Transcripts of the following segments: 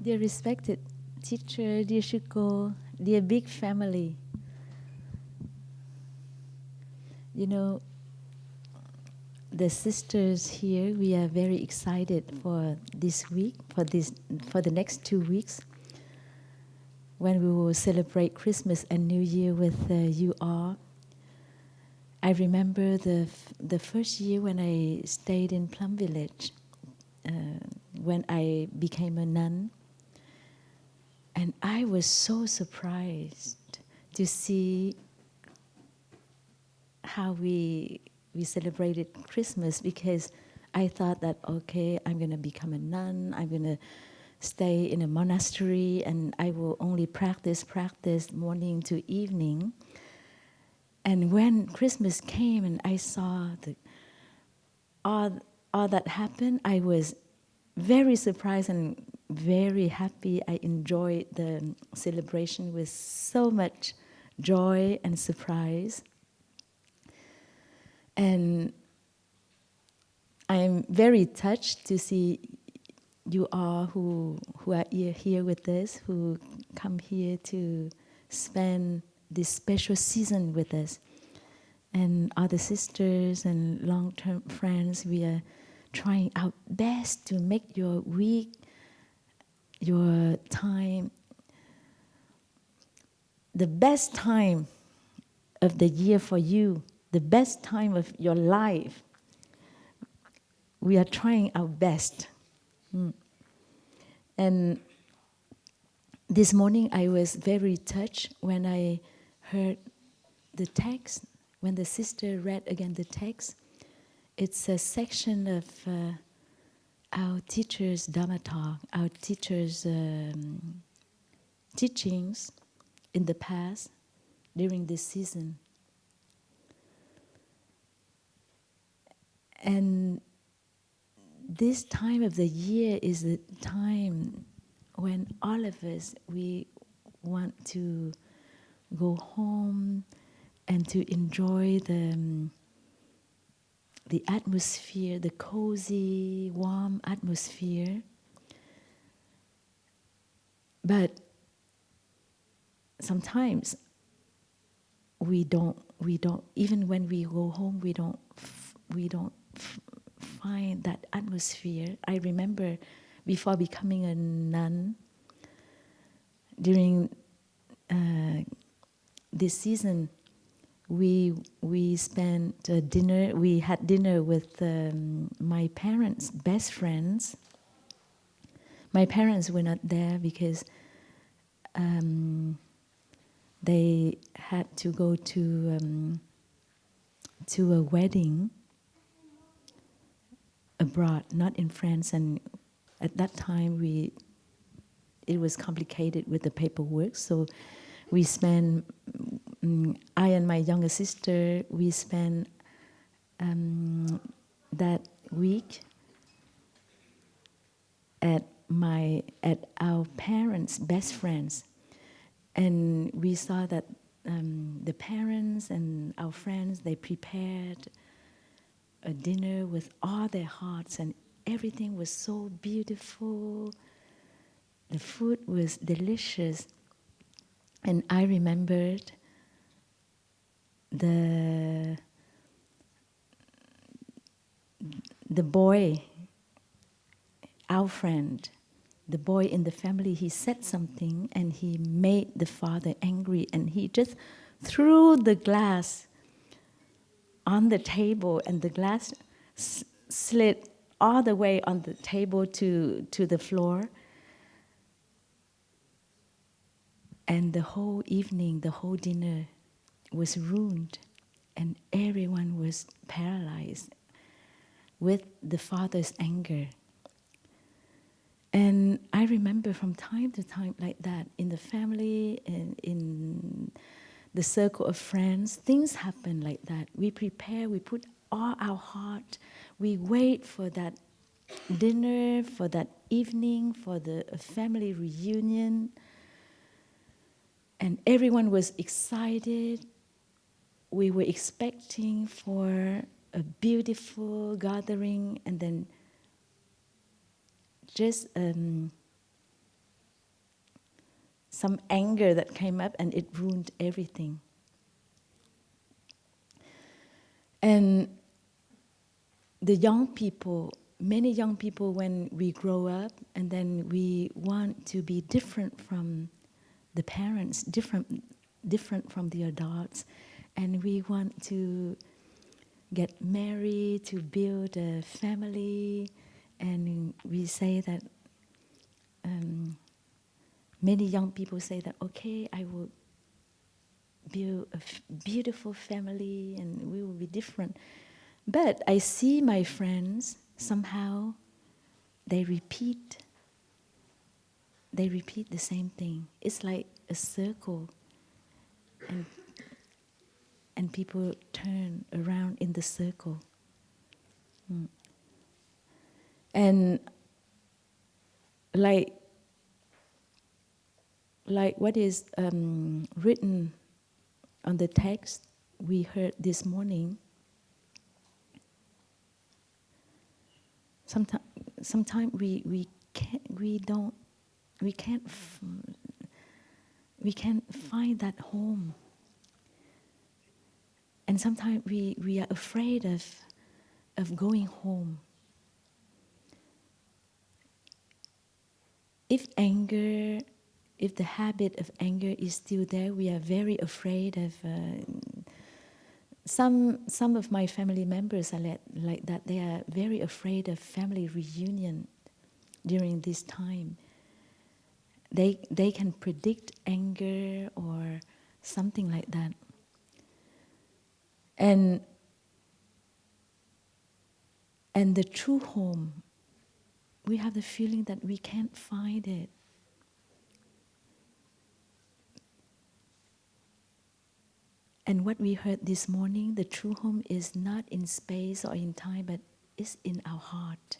Dear respected teacher, dear Shuko, dear big family, you know, the sisters here, we are very excited for this week, for the next 2 weeks, when we will celebrate Christmas and New Year with you all. I remember the first year when I stayed in Plum Village, when I became a nun. And I was so surprised to see how we celebrated Christmas, because I thought that, okay, I'm going to become a nun, I'm going to stay in a monastery, and I will only practice morning to evening. And when Christmas came and I saw all that happened, I was very surprised and very happy. I enjoyed the celebration with so much joy and surprise. And I'm very touched to see you all who are here with us, who come here to spend this special season with us. And other sisters and long-term friends, we are trying our best to make your week, your time, the best time of the year for you, the best time of your life. We are trying our best. And this morning I was very touched when I heard the text, when the sister read again the text. It's a section of our teacher's Dharma talk, our teacher's teachings in the past during this season. And this time of the year is the time when all of us, we want to go home and to enjoy the atmosphere, the cozy, warm atmosphere. But sometimes we don't, even when we go home, we don't find that atmosphere. I remember before becoming a nun, during this season, we spent dinner. We had dinner with my parents' best friends. My parents were not there because they had to go to a wedding abroad, not in France, and at that time it was complicated with the paperwork. So we spent, I and my younger sister, we spent that week at our parents' best friends, and we saw that the parents and our friends, they prepared a dinner with all their hearts, and everything was so beautiful. The food was delicious, and I remembered the boy, our friend, the boy in the family. He said something and he made the father angry, and he just threw the glass on the table, and the glass slid all the way on the table to the floor. And the whole evening, the whole dinner was ruined, and everyone was paralyzed with the father's anger. And I remember from time to time like that, in the family and in the circle of friends, things happen like that. We prepare, we put all our heart, we wait for that dinner, for that evening, for the family reunion. And everyone was excited. We were expecting for a beautiful gathering, and then just some anger that came up and it ruined everything. And the young people, many young people, when we grow up and then we want to be different from the parents, different from the adults, and we want to get married, to build a family, and we say that, many young people say that, okay, I will build a beautiful family and we will be different. But I see my friends, somehow they repeat the same thing. It's like a circle, and people turn around in the circle. And like what is written on the text we heard this morning, sometimes we can't find that home, and sometimes we are afraid of going home. If the habit of anger is still there, we are very afraid of. Some of my family members are like that. They are very afraid of family reunion during this time. They can predict anger or something like that. And the true home, we have the feeling that we can't find it. And what we heard this morning, the true home is not in space or in time, but is in our heart.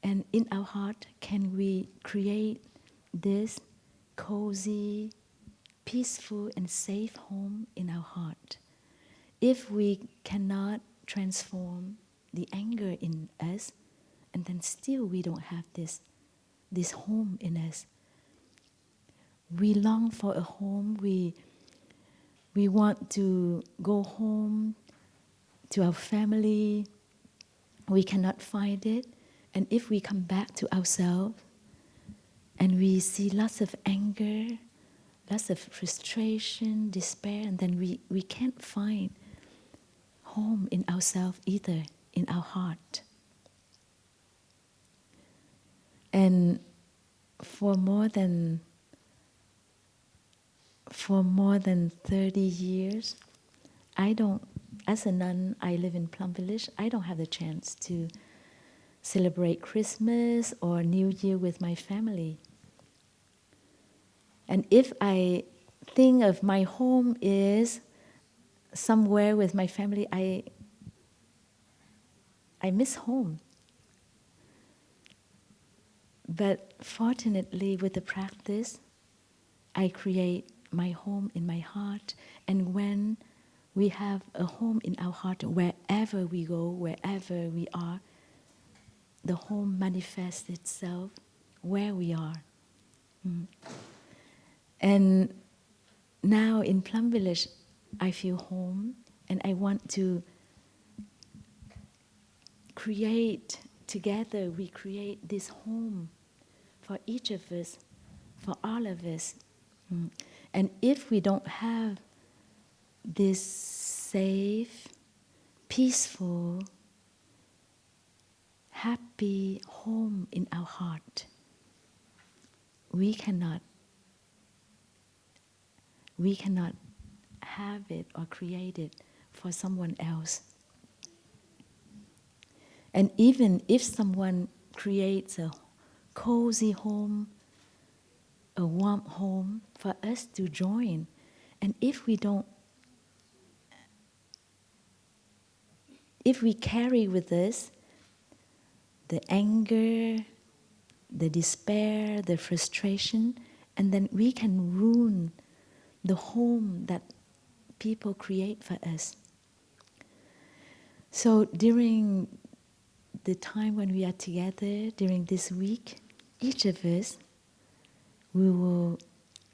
And in our heart, can we create this cozy, peaceful, and safe home in our heart? If we cannot transform the anger in us, and then still we don't have this home in us. We long for a home. We want to go home to our family. We cannot find it. And if we come back to ourselves and we see lots of anger, lots of frustration, despair, and then we can't find home in ourselves either, in our heart. And for more than 30 years, as a nun, I live in Plum Village. I don't have the chance to celebrate Christmas or New Year with my family. And if I think of my home is somewhere with my family, I miss home. But fortunately, with the practice, I create my home in my heart. And when we have a home in our heart, wherever we go, wherever we are, the home manifests itself where we are. And now in Plum Village, I feel home, and I want to create, together we create this home for each of us, for all of us. And if we don't have this safe, peaceful, happy home in our heart, we cannot have it or create it for someone else. And even if someone creates a cozy home, a warm home for us to join, and if we carry with us the anger, the despair, the frustration, and then we can ruin the home that people create for us. So during the time when we are together, during this week, each of us, we will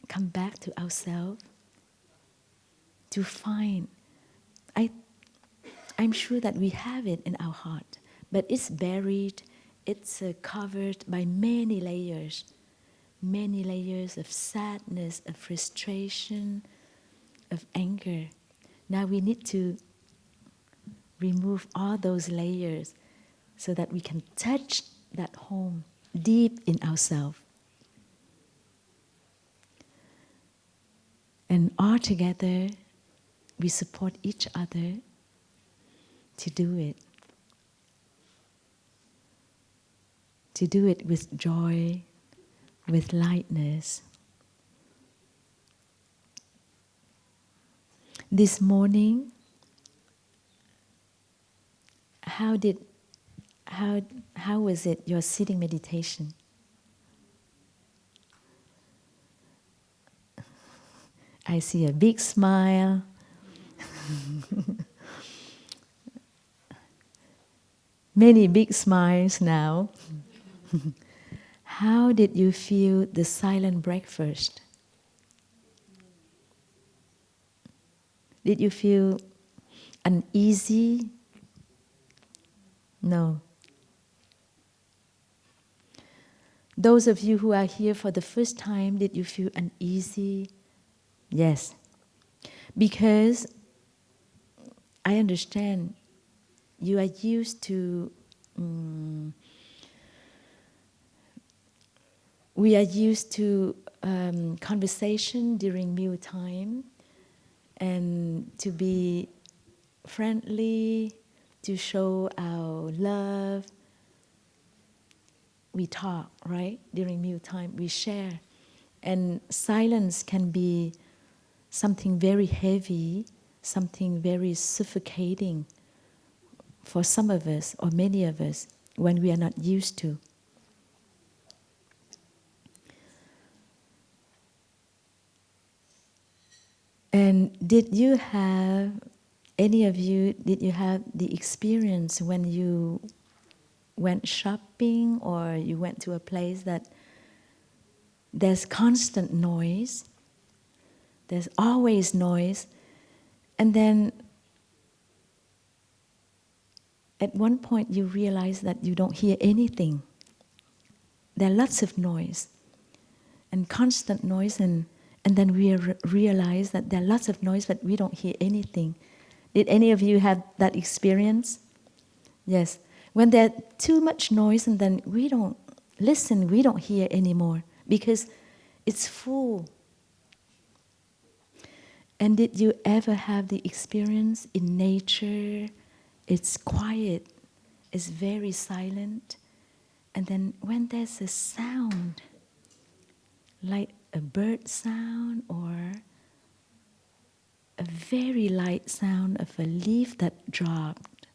come back to ourselves, to find. I'm sure that we have it in our heart, but it's buried, it's covered by many layers of sadness, of frustration, of anger. Now we need to remove all those layers so that we can touch that home deep in ourselves. And all together, we support each other to do it. To do it with joy, with lightness. This morning, how was it, your sitting meditation? I see a big smile. Many big smiles now. How did you feel the silent breakfast? Did you feel uneasy? No. Those of you who are here for the first time, did you feel uneasy? Yes. Because I understand you are used to, we are used to conversation during mealtime and to be friendly, to show our love. We talk, right? During mealtime, we share. And silence can be something very heavy, something very suffocating for some of us, or many of us, when we are not used to. And did you have, any of you, did you have the experience when you went shopping or you went to a place that there's constant noise, there's always noise, and then at one point you realize that you don't hear anything. There are lots of noise and constant noise, and then we realize that there are lots of noise but we don't hear anything. Did any of you have that experience? Yes. When there's too much noise and then we don't listen, we don't hear anymore because it's full. And did you ever have the experience in nature? It's quiet, it's very silent. And then when there's a sound, like a bird sound or a very light sound of a leaf that dropped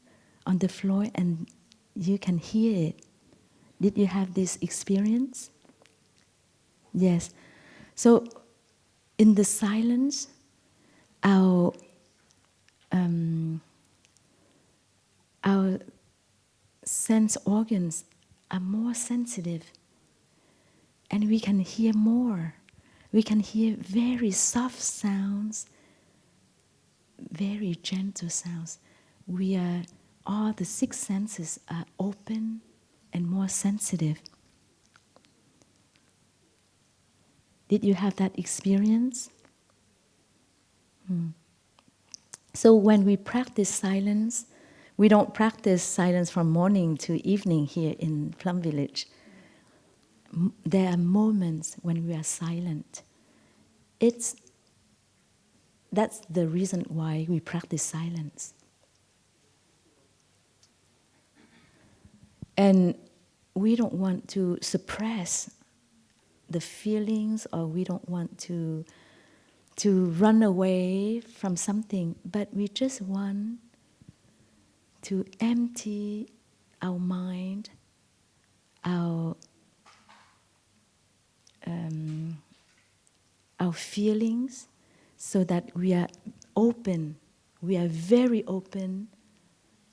on the floor and you can hear it. Did you have this experience? Yes. So in the silence, our sense organs are more sensitive and we can hear more. We can hear very soft sounds, very gentle sounds. All the six senses are open and more sensitive. Did you have that experience? So when we practice silence, we don't practice silence from morning to evening here in Plum Village. There are moments when we are silent. That's the reason why we practice silence. And we don't want to suppress the feelings, or we don't want to run away from something, but we just want to empty our mind, our feelings, so that we are open, we are very open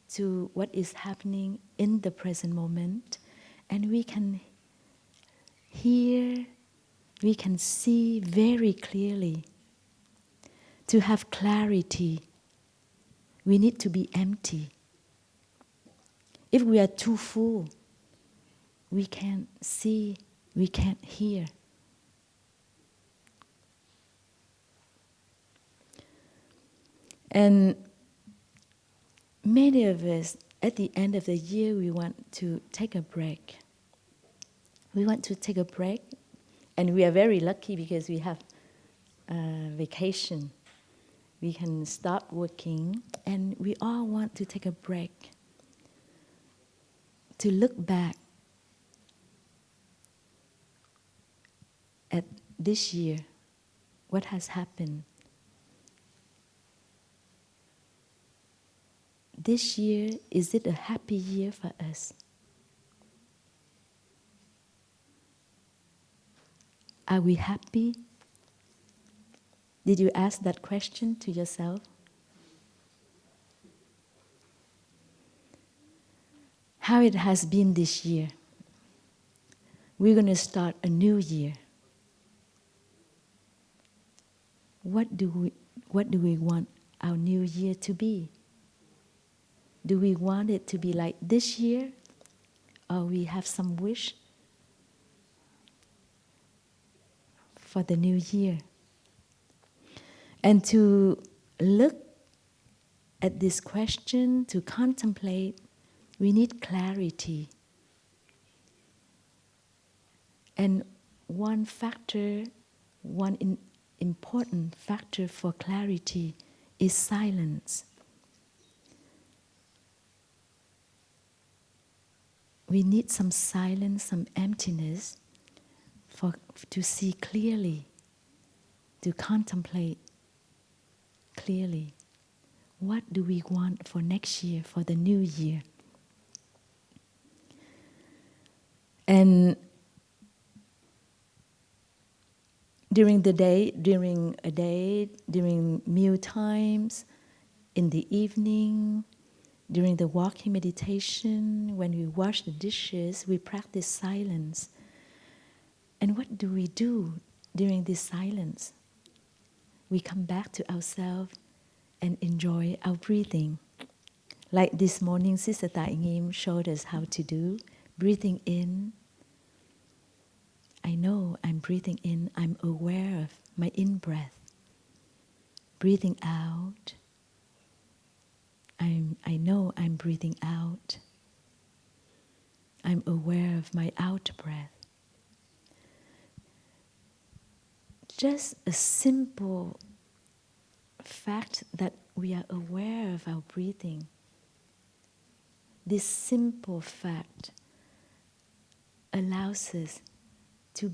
to what is happening in the present moment, and we can hear we can see very clearly. To have clarity, we need to be empty. If we are too full, we can't see, we can't hear. And many of us, at the end of the year, we want to take a break. We want to take a break, and we are very lucky because we have vacation. We can stop working, and we all want to take a break, to look back at this year, what has happened. This year, is it a happy year for us? Are we happy? Did you ask that question to yourself? How it has been this year? We're going to start a new year. What do we want our new year to be? Do we want it to be like this year? Or we have some wish for the new year? And to look at this question, to contemplate, we need clarity. And one factor, important factor for clarity is silence. We need some silence, some emptiness to see clearly, to contemplate clearly. What do we want for next year, for the new year? And during meal times, in the evening, during the walking meditation, when we wash the dishes, we practice silence. And what do we do during this silence? We come back to ourselves and enjoy our breathing. Like this morning, Sister Tai Nghiem showed us how to do. Breathing in. I know I'm breathing in. I'm aware of my in-breath. Breathing out. I know I'm breathing out. I'm aware of my out-breath. Just a simple fact that we are aware of our breathing. This simple fact allows us to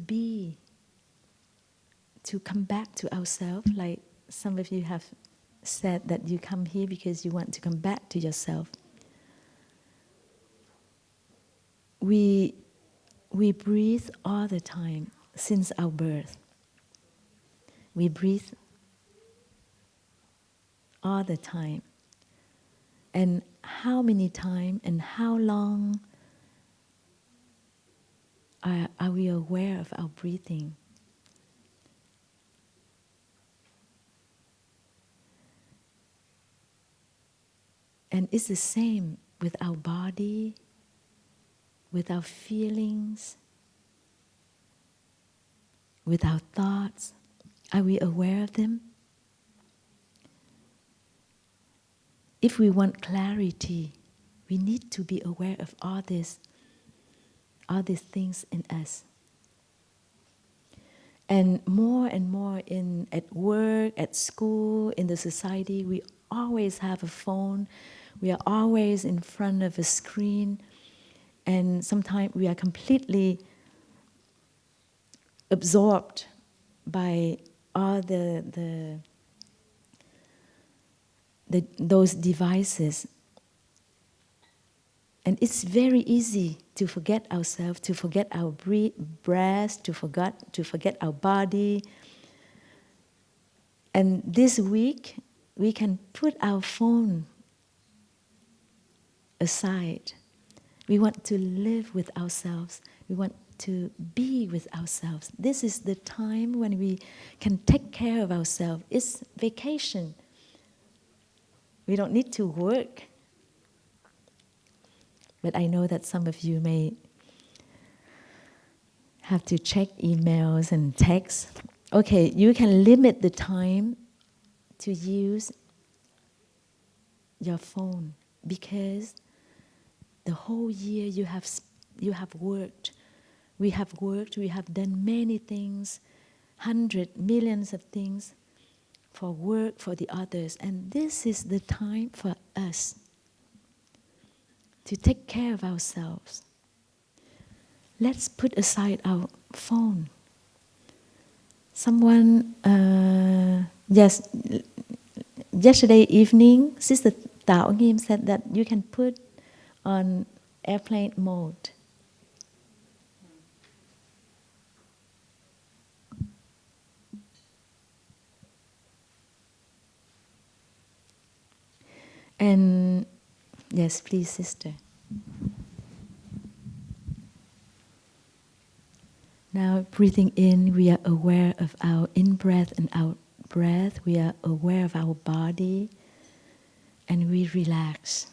come back to ourselves, like some of you have said that you come here because you want to come back to yourself. We breathe all the time since our birth. We breathe all the time. And how many times and how long are we aware of our breathing? And it's the same with our body, with our feelings, with our thoughts. Are we aware of them? If we want clarity, we need to be aware of all these things in us. And more at work, at school, in the society, we always have a phone. We are always in front of a screen. And sometimes we are completely absorbed by all those devices. And it's very easy to forget ourselves, to forget our breath, to forget our body. And this week, we can put our phone aside. We want to live with ourselves. We want to be with ourselves. This is the time when we can take care of ourselves. It's vacation. We don't need to work. But I know that some of you may have to check emails and texts. Okay, you can limit the time to use your phone because the whole year you have worked. We have worked, we have done many things, hundreds, millions of things for work, for the others. And this is the time for us to take care of ourselves. Let's put aside our phone. Someone, yesterday evening, Sister Tao Nghiem said that you can put on airplane mode. And yes, please, sister. Now, breathing in, we are aware of our in-breath and out-breath. We are aware of our body, and we relax.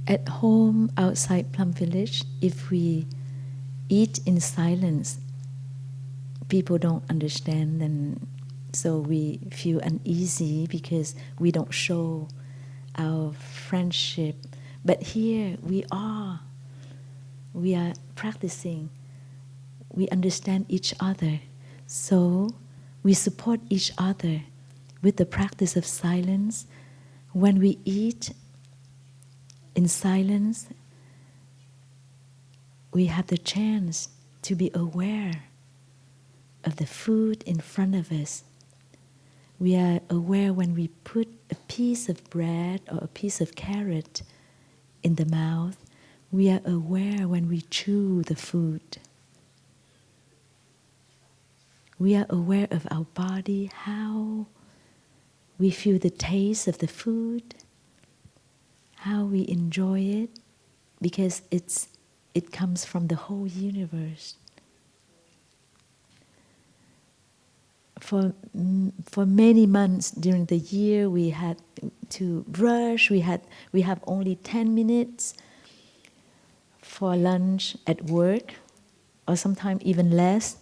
At home, outside Plum Village, if we eat in silence, people don't understand, and so we feel uneasy because we don't show our friendship. But here we are practicing. We understand each other, so we support each other with the practice of silence. When we eat in silence, we have the chance to be aware of the food in front of us. We are aware when we put a piece of bread or a piece of carrot in the mouth. We are aware when we chew the food. We are aware of our body, how we feel the taste of the food, how we enjoy it, because it comes from the whole universe. For many months during the year, we had to rush. We have only 10 minutes for lunch at work, or sometimes even less.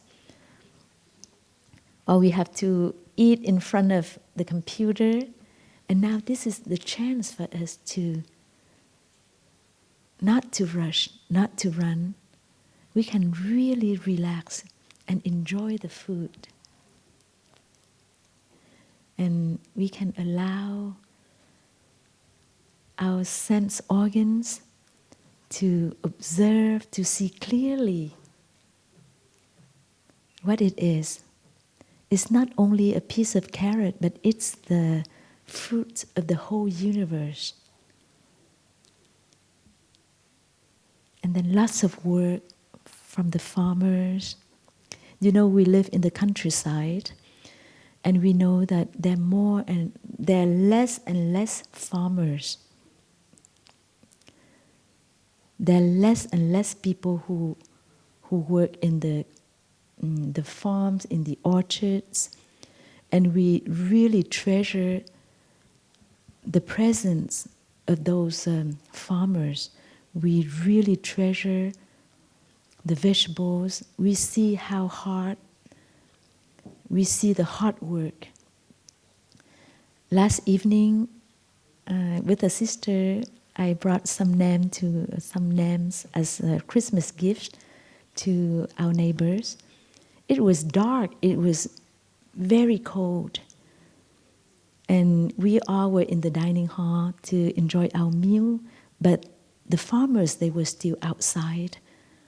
Or we have to eat in front of the computer. And now this is the chance for us to not to rush, not to run. We can really relax and enjoy the food. And we can allow our sense organs to observe, to see clearly what it is. It's not only a piece of carrot, but it's the fruit of the whole universe. And then lots of work from the farmers. You know, we live in the countryside, and we know that there are less and less farmers. There are less and less people who work in the farms, in the orchards, and we really treasure the presence of those farmers. We really treasure the vegetables. We see how hard, we see the hard work. Last evening, with a sister, I brought some names as a Christmas gift to our neighbors. It was dark. It was very cold. And we all were in the dining hall to enjoy our meal, but the farmers, they were still outside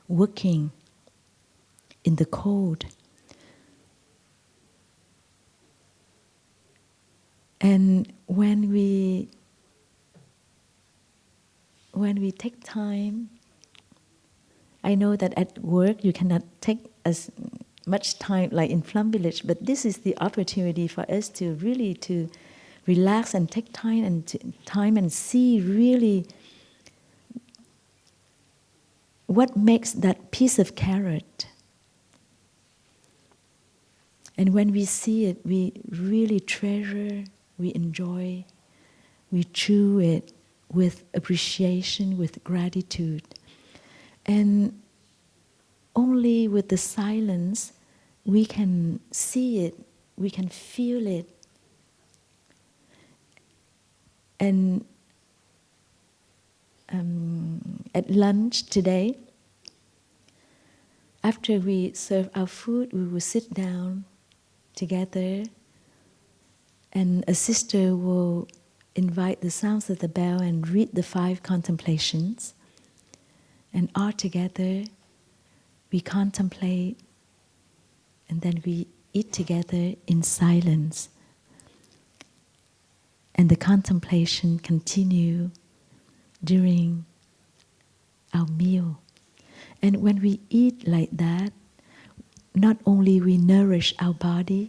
working in the cold. And when we take time, I know that at work you cannot take as much time like in Plum Village, but this is the opportunity for us to really to relax and take time and see really what makes that piece of carrot. And when we see it, we really treasure, we enjoy, we chew it with appreciation, with gratitude. And only with the silence we can see it, we can feel it. And at lunch today, after we serve our food, we will sit down together, and a sister will invite the sounds of the bell and read the 5 contemplations. And all together, we contemplate, and then we eat together in silence. And the contemplation continue during our meal. And when we eat like that, not only we nourish our body,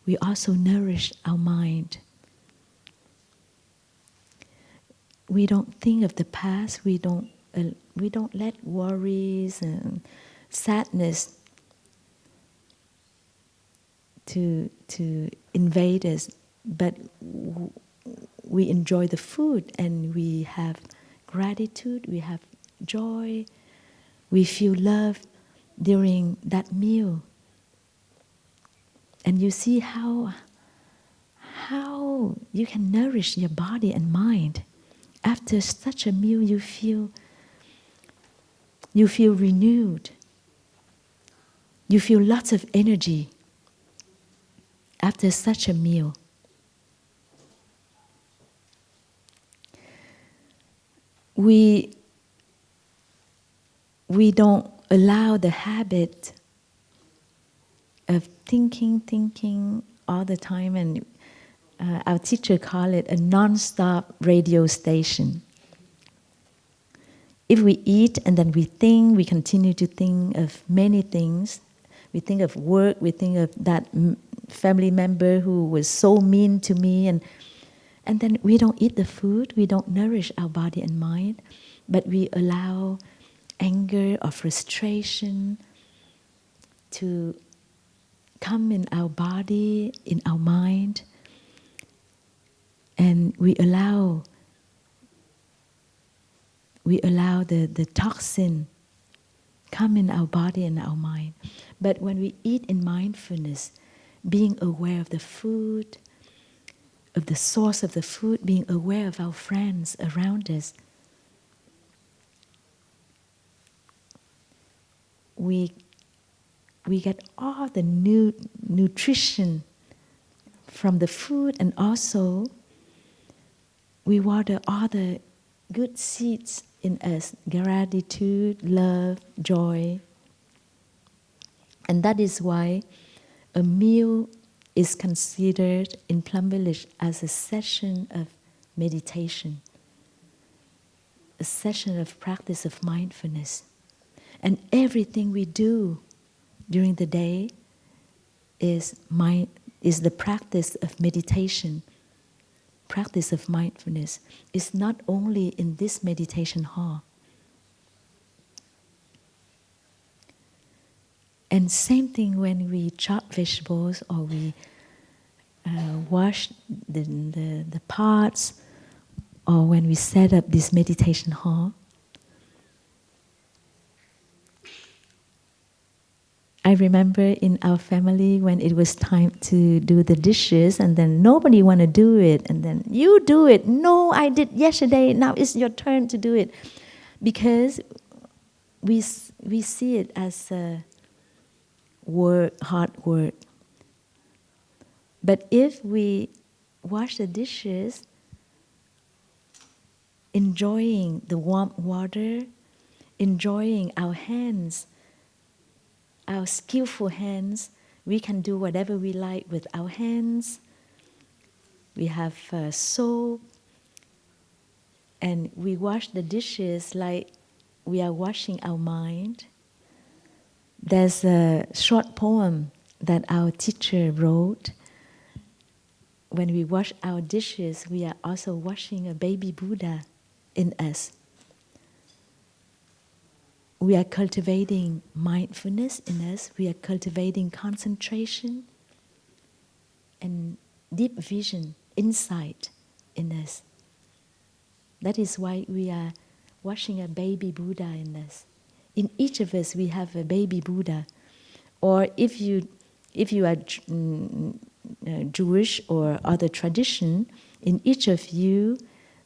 we also nourish our mind. We don't think of the past. We don't let worries and sadness to invade us, but we enjoy the food and we have gratitude, we have joy, we feel love during that meal. And you see how you can nourish your body and mind. After such a meal, you feel renewed. You feel lots of energy after such a meal. We don't allow the habit of thinking all the time, and our teacher called it a non-stop radio station. If we eat and then we think, we continue to think of many things. We think of work, we think of that family member who was so mean to me, and then we don't eat the food, we don't nourish our body and mind, but we allow anger or frustration to come in our body, in our mind, and we allow the toxin come in our body and our mind. But when we eat in mindfulness, being aware of the food, of the source of the food, being aware of our friends around us, we get all the new nutrition from the food, and also we water all the good seeds in us, gratitude, love, joy. And that is why a meal is considered in Plum Village as a session of meditation, a session of practice of mindfulness. And everything we do during the day is the practice of meditation, practice of mindfulness. It's not only in this meditation hall. And same thing when we chop vegetables or we wash the pots, or when we set up this meditation hall. I remember in our family when it was time to do the dishes, and then nobody want to do it, and then you do it. No, I did yesterday. Now it's your turn to do it, because we see it as a work, hard work. But if we wash the dishes, enjoying the warm water, enjoying our hands, our skillful hands. We can do whatever we like with our hands. We have soap, and we wash the dishes like we are washing our mind. There's a short poem that our teacher wrote. When we wash our dishes, we are also washing a baby Buddha in us. We are cultivating mindfulness in us. We are cultivating concentration and deep vision, insight in us. That is why we are washing a baby Buddha in us. In each of us, we have a baby Buddha. Or if you are Jewish or other tradition, in each of you,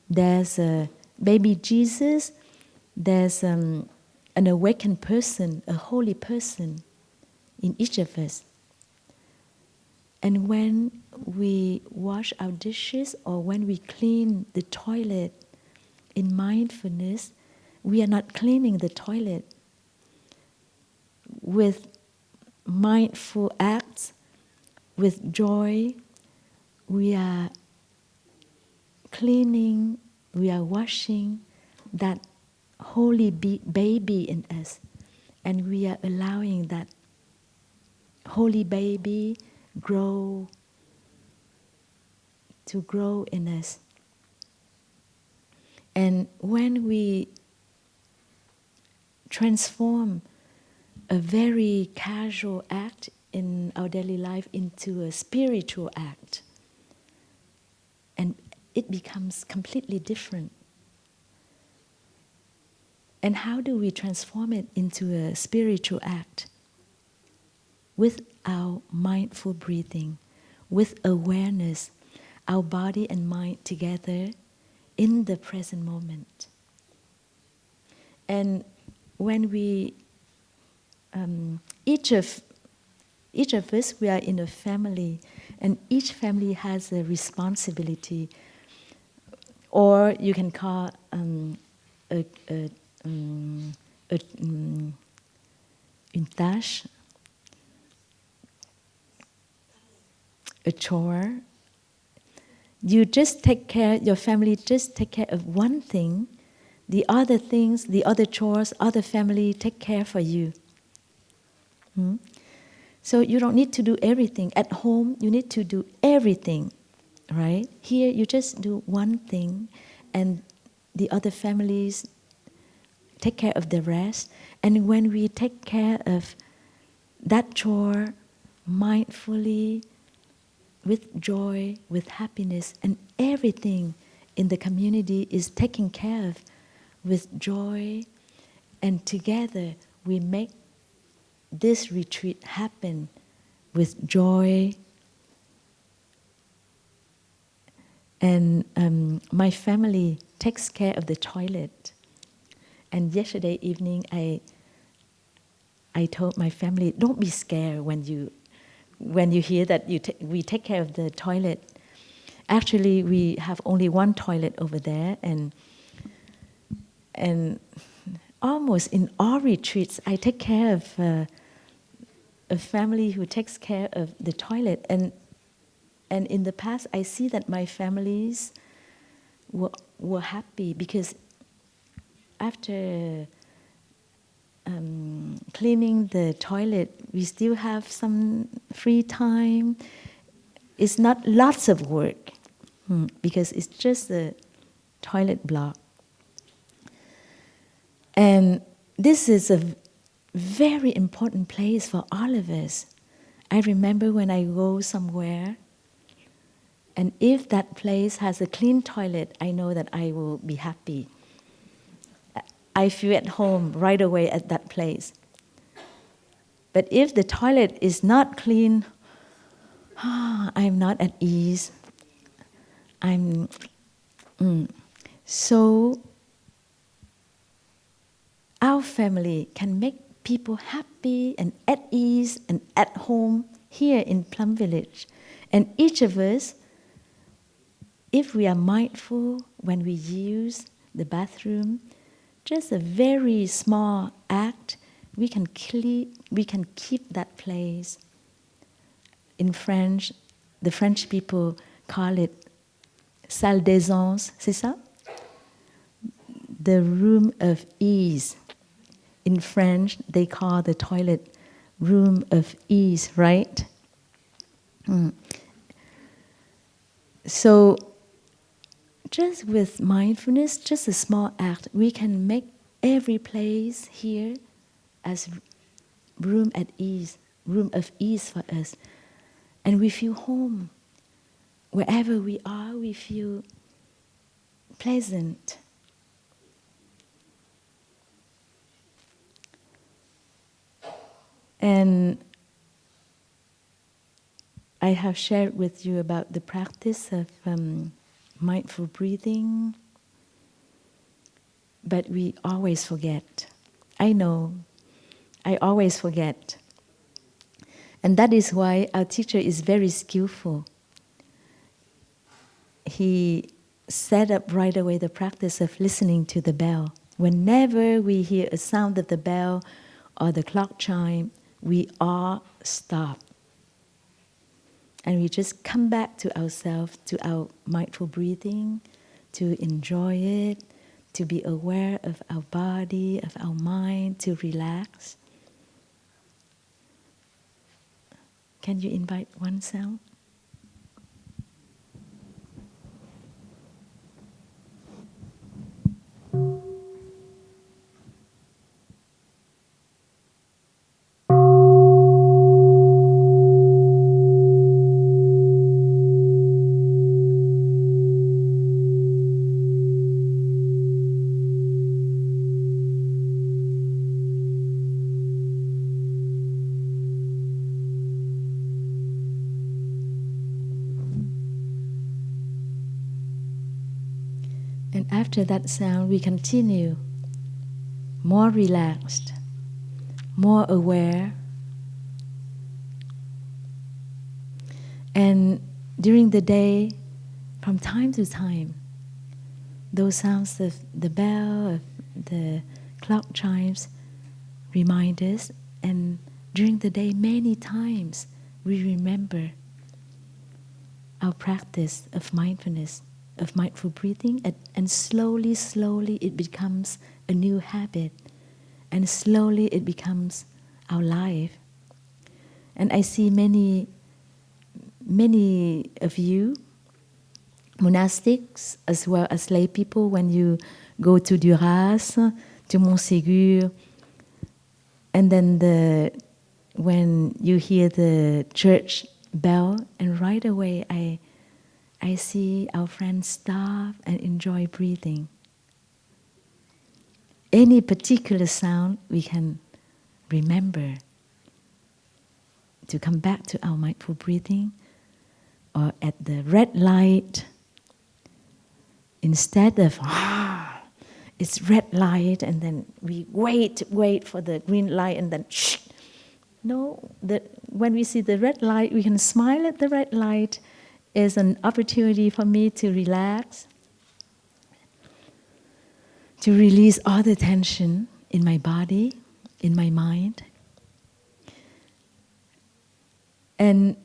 there's a baby Jesus. There's an awakened person, a holy person in each of us. And when we wash our dishes or when we clean the toilet in mindfulness, we are not cleaning the toilet. With mindful acts, with joy, we are cleaning, we are washing that holy baby in us, and we are allowing that holy baby to grow in us. And when we transform a very casual act in our daily life into a spiritual act, and it becomes completely different. And how do we transform it into a spiritual act? With our mindful breathing, with awareness, our body and mind together in the present moment. And when we, each of us, we are in a family, and each family has a responsibility, or you can call une tâche, a chore. You just take care, your family just take care of one thing, the other things, the other chores, other family take care for you. So you don't need to do everything. At home, you need to do everything, right? Here, you just do one thing, and the other families take care of the rest. And when we take care of that chore mindfully, with joy, with happiness, and everything in the community is taken care of with joy, and together we make this retreat happen with joy. And my family takes care of the toilet. And yesterday evening, I told my family, don't be scared when you hear that we take care of the toilet. Actually, we have only one toilet over there, and almost in all retreats, I take care of a family who takes care of the toilet. And in the past, I see that my families were happy because after cleaning the toilet, we still have some free time. It's not lots of work because it's just a toilet block. And this is a very important place for all of us. I remember when I go somewhere, and if that place has a clean toilet, I know that I will be happy. I feel at home right away at that place. But if the toilet is not clean, I'm not at ease. So our family can make people happy and at ease and at home here in Plum Village. And each of us if we are mindful when we use the bathroom, just a very small act, we can keep that place. In French, the French people call it salle d'aisance, c'est ça? The room of ease. In French, they call the toilet room of ease, right? So, just with mindfulness, just a small act, we can make every place here as room at ease, room of ease for us. And we feel home. Wherever we are, we feel pleasant. And I have shared with you about the practice of mindful breathing, but we always forget. I know, I always forget. And that is why our teacher is very skillful. He set up right away the practice of listening to the bell. Whenever we hear a sound of the bell or the clock chime, we all stop. And we just come back to ourselves, to our mindful breathing, to enjoy it, to be aware of our body, of our mind, to relax. Can you invite one sound? And after that sound, we continue more relaxed, more aware. And during the day, from time to time, those sounds of the bell, of the clock chimes remind us. And during the day, many times, we remember our practice of mindfulness, of mindful breathing, and slowly, slowly it becomes a new habit, and slowly it becomes our life. And I see many of you, monastics as well as lay people, when you go to Duras, to Montségur, and then when you hear the church bell, and right away I see our friends stop and enjoy breathing. Any particular sound we can remember to come back to our mindful breathing, or at the red light, instead of it's red light and then we wait for the green light and then shh. No, when we see the red light, we can smile at the red light. Is an opportunity for me to relax, to release all the tension in my body, in my mind. And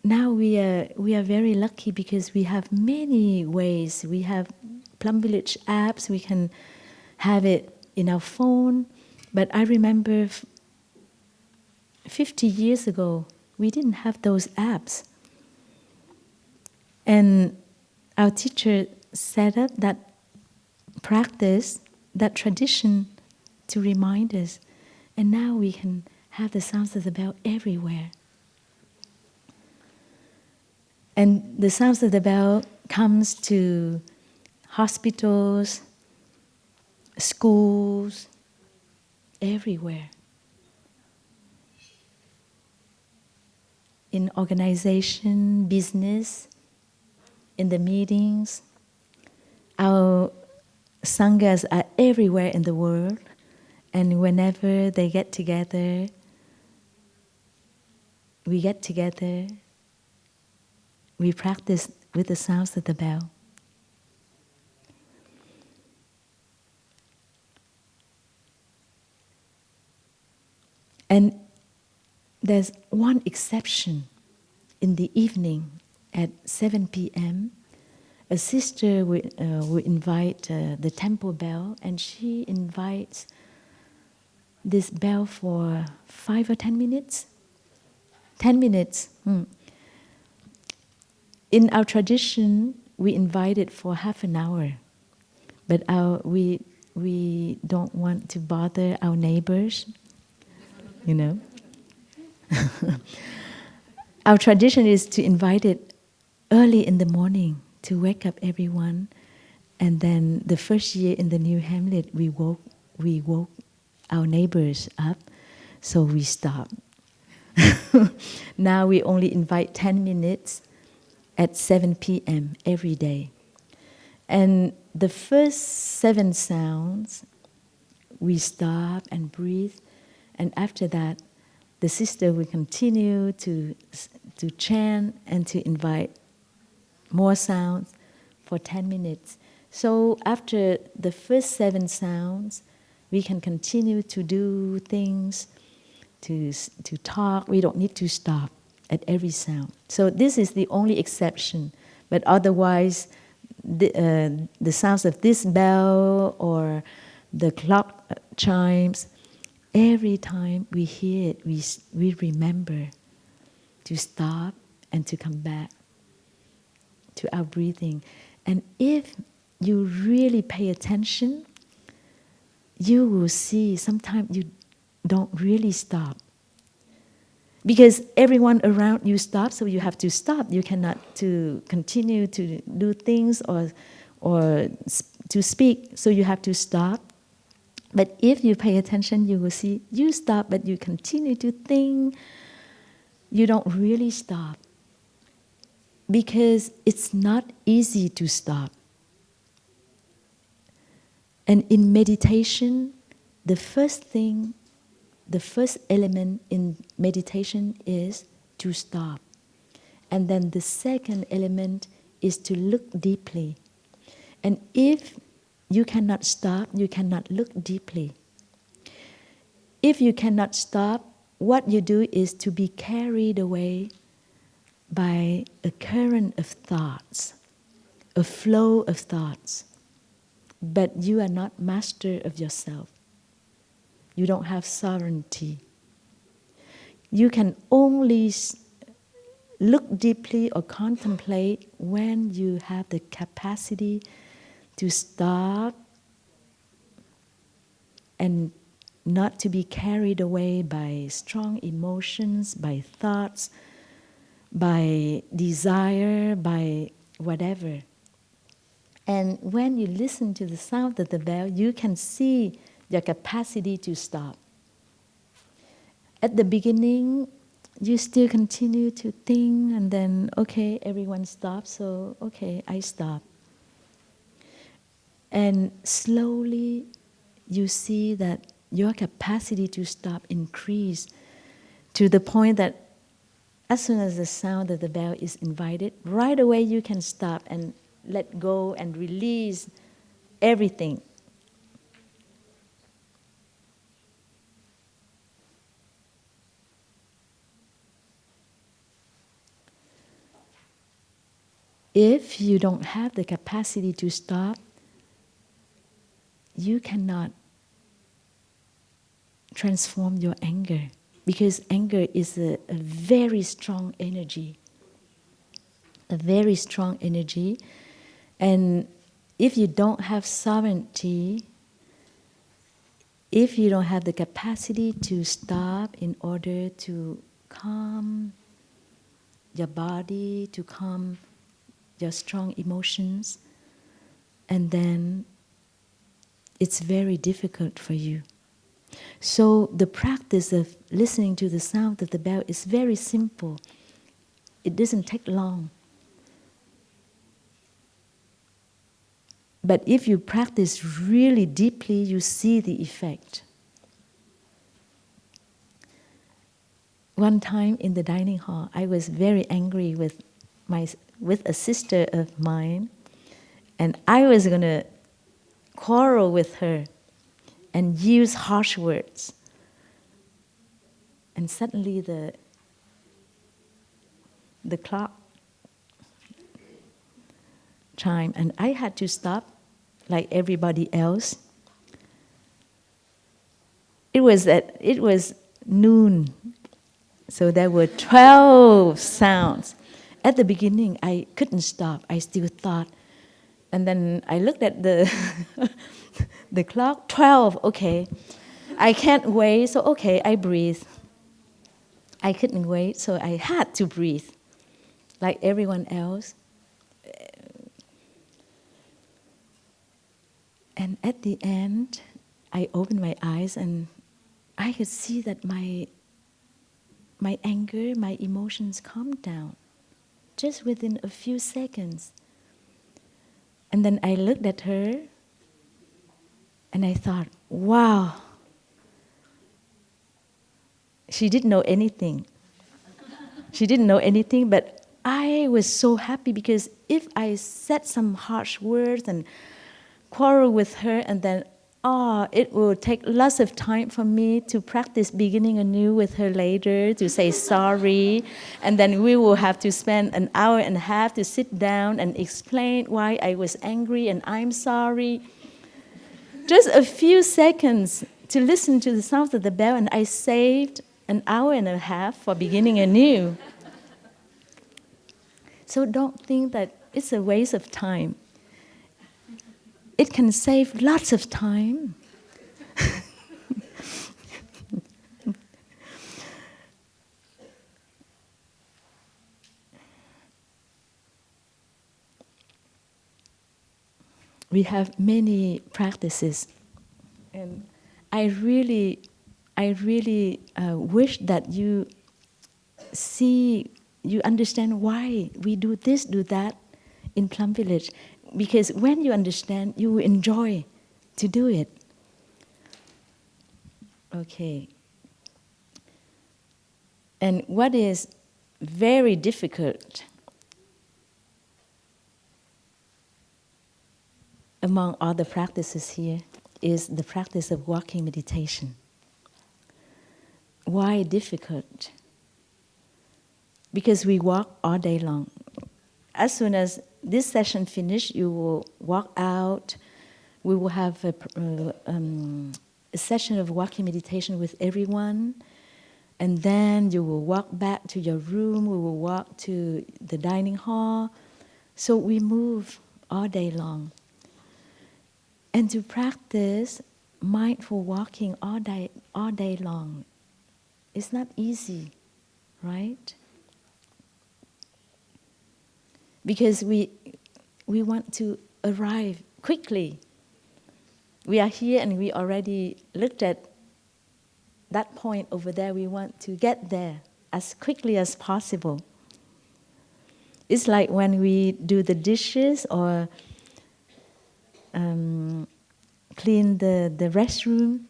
now we are very lucky because we have many ways. We have Plum Village apps. We can have it in our phone. But I remember 50 years ago, we didn't have those apps. And our teacher set up that practice, that tradition to remind us. And now we can have the sounds of the bell everywhere. And the sounds of the bell comes to hospitals, schools, everywhere. In organization, business, in the meetings. Our sanghas are everywhere in the world, and whenever they get together, we practice with the sounds of the bell. And there's one exception. In the evening at 7 p.m., a sister will invite the temple bell, and she invites this bell for 5 or 10 minutes. 10 minutes. In our tradition, we invite it for half an hour, but we don't want to bother our neighbors, you know. Our tradition is to invite it early in the morning to wake up everyone, and then the first year in the new Hamlet, we woke our neighbors up, so we stopped. Now we only invite 10 minutes at 7 p.m. every day. And the first 7 sounds, we stop and breathe, and after that, the sister will continue to chant and to invite more sounds for 10 minutes. So after the first 7 sounds, we can continue to do things, to talk. We don't need to stop at every sound. So this is the only exception. But otherwise, the sounds of this bell or the clock chimes, every time we hear it, we remember to stop and to come back to our breathing. And if you really pay attention, you will see sometimes you don't really stop. Because everyone around you stops, so you have to stop. You cannot to continue to do things or to speak, so you have to stop. But if you pay attention, you will see you stop, but you continue to think. You don't really stop. Because it's not easy to stop. And in meditation, the first element in meditation is to stop. And then the second element is to look deeply. And if you cannot stop, you cannot look deeply. If you cannot stop, what you do is to be carried away by a current of thoughts, a flow of thoughts. But you are not master of yourself. You don't have sovereignty. You can only look deeply or contemplate when you have the capacity to stop and not to be carried away by strong emotions, by thoughts, by desire, by whatever. And when you listen to the sound of the bell, you can see your capacity to stop. At the beginning, you still continue to think, and then, okay, everyone stops, so okay, I stop. And slowly, you see that your capacity to stop increase to the point that as soon as the sound of the bell is invited, right away you can stop and let go and release everything. If you don't have the capacity to stop, you cannot transform your anger, because anger is a very strong energy. A very strong energy. And if you don't have sovereignty, if you don't have the capacity to stop in order to calm your body, to calm your strong emotions, and then it's very difficult for you. So the practice of listening to the sound of the bell is very simple. It doesn't take long. But if you practice really deeply, you see the effect. One time in the dining hall, I was very angry with a sister of mine, and I was going to quarrel with her and use harsh words. And suddenly the clock chimed, and I had to stop like everybody else. It was noon, so there were 12 sounds. At the beginning, I couldn't stop. I still thought, and then I looked at the the clock. 12, okay. I can't wait, so okay, I breathe. I couldn't wait, so I had to breathe, like everyone else. And at the end, I opened my eyes and I could see that my anger, my emotions calmed down just within a few seconds. And then I looked at her and I thought, wow, she didn't know anything. She didn't know anything, but I was so happy because if I said some harsh words and quarrel with her, and then it will take lots of time for me to practice beginning anew with her later, to say sorry, and then we will have to spend an hour and a half to sit down and explain why I was angry and I'm sorry. Just a few seconds to listen to the sound of the bell, and I saved an hour and a half for beginning anew. So don't think that it's a waste of time. It can save lots of time. We have many practices, and I really wish that you understand why we do this, do that in Plum Village, because when you understand, you will enjoy to do it. Okay. And what is very difficult among all the practices here is the practice of walking meditation. Why difficult? Because we walk all day long. As soon as this session finishes, you will walk out. We will have a session of walking meditation with everyone. And then you will walk back to your room. We will walk to the dining hall. So we move all day long. And to practice mindful walking all day long, it's not easy, right? Because we want to arrive quickly. We are here and we already looked at that point over there. We want to get there as quickly as possible. It's like when we do the dishes or clean the restroom,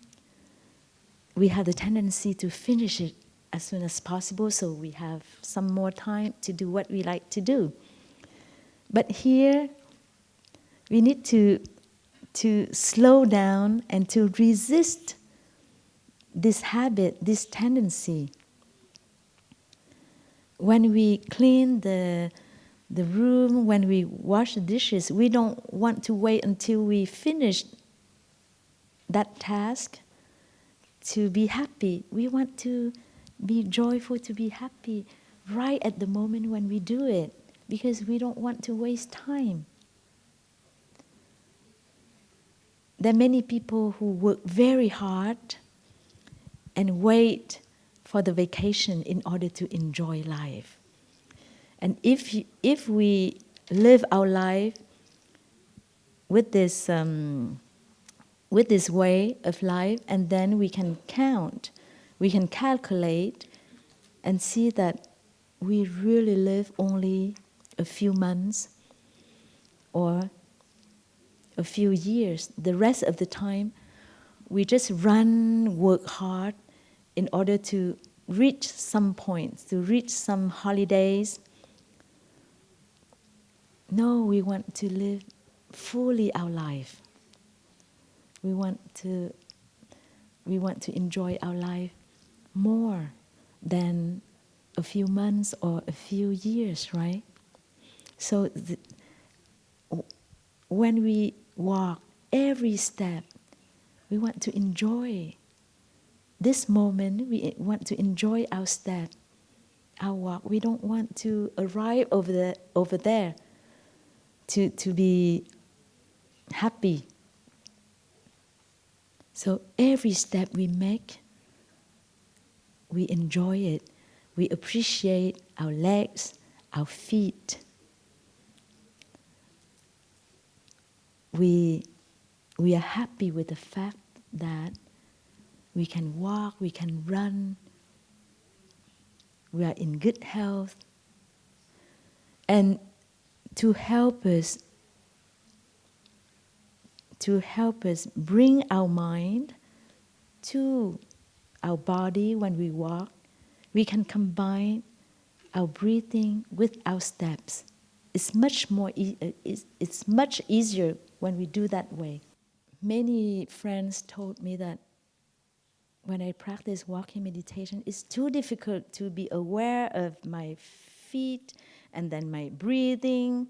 we have the tendency to finish it as soon as possible so we have some more time to do what we like to do. But here, we need to slow down and to resist this habit, this tendency. When we clean the room, when we wash the dishes, we don't want to wait until we finish that task to be happy. We want to be joyful, to be happy right at the moment when we do it, because we don't want to waste time. There are many people who work very hard and wait for the vacation in order to enjoy life. And if we live our life with this way of life, and then we can count, we can calculate, and see that we really live only a few months or a few years. The rest of the time, we just work hard in order to reach some points, to reach some holidays. No, we want to live fully our life. We want to enjoy our life more. than a few months or a few years, right? So when we walk, every step, we want to enjoy this moment. We want to enjoy our step, our walk. We don't want to arrive over there to be happy. So every step we make, we enjoy it. We appreciate our legs, our feet. We are happy with the fact that we can walk, we can run, we are in good health. And to help us bring our mind to our body when we walk, we can combine our breathing with our steps. It's much more it's much easier when we do that way. Many friends told me that when I practice walking meditation, it's too difficult to be aware of my feet and then my breathing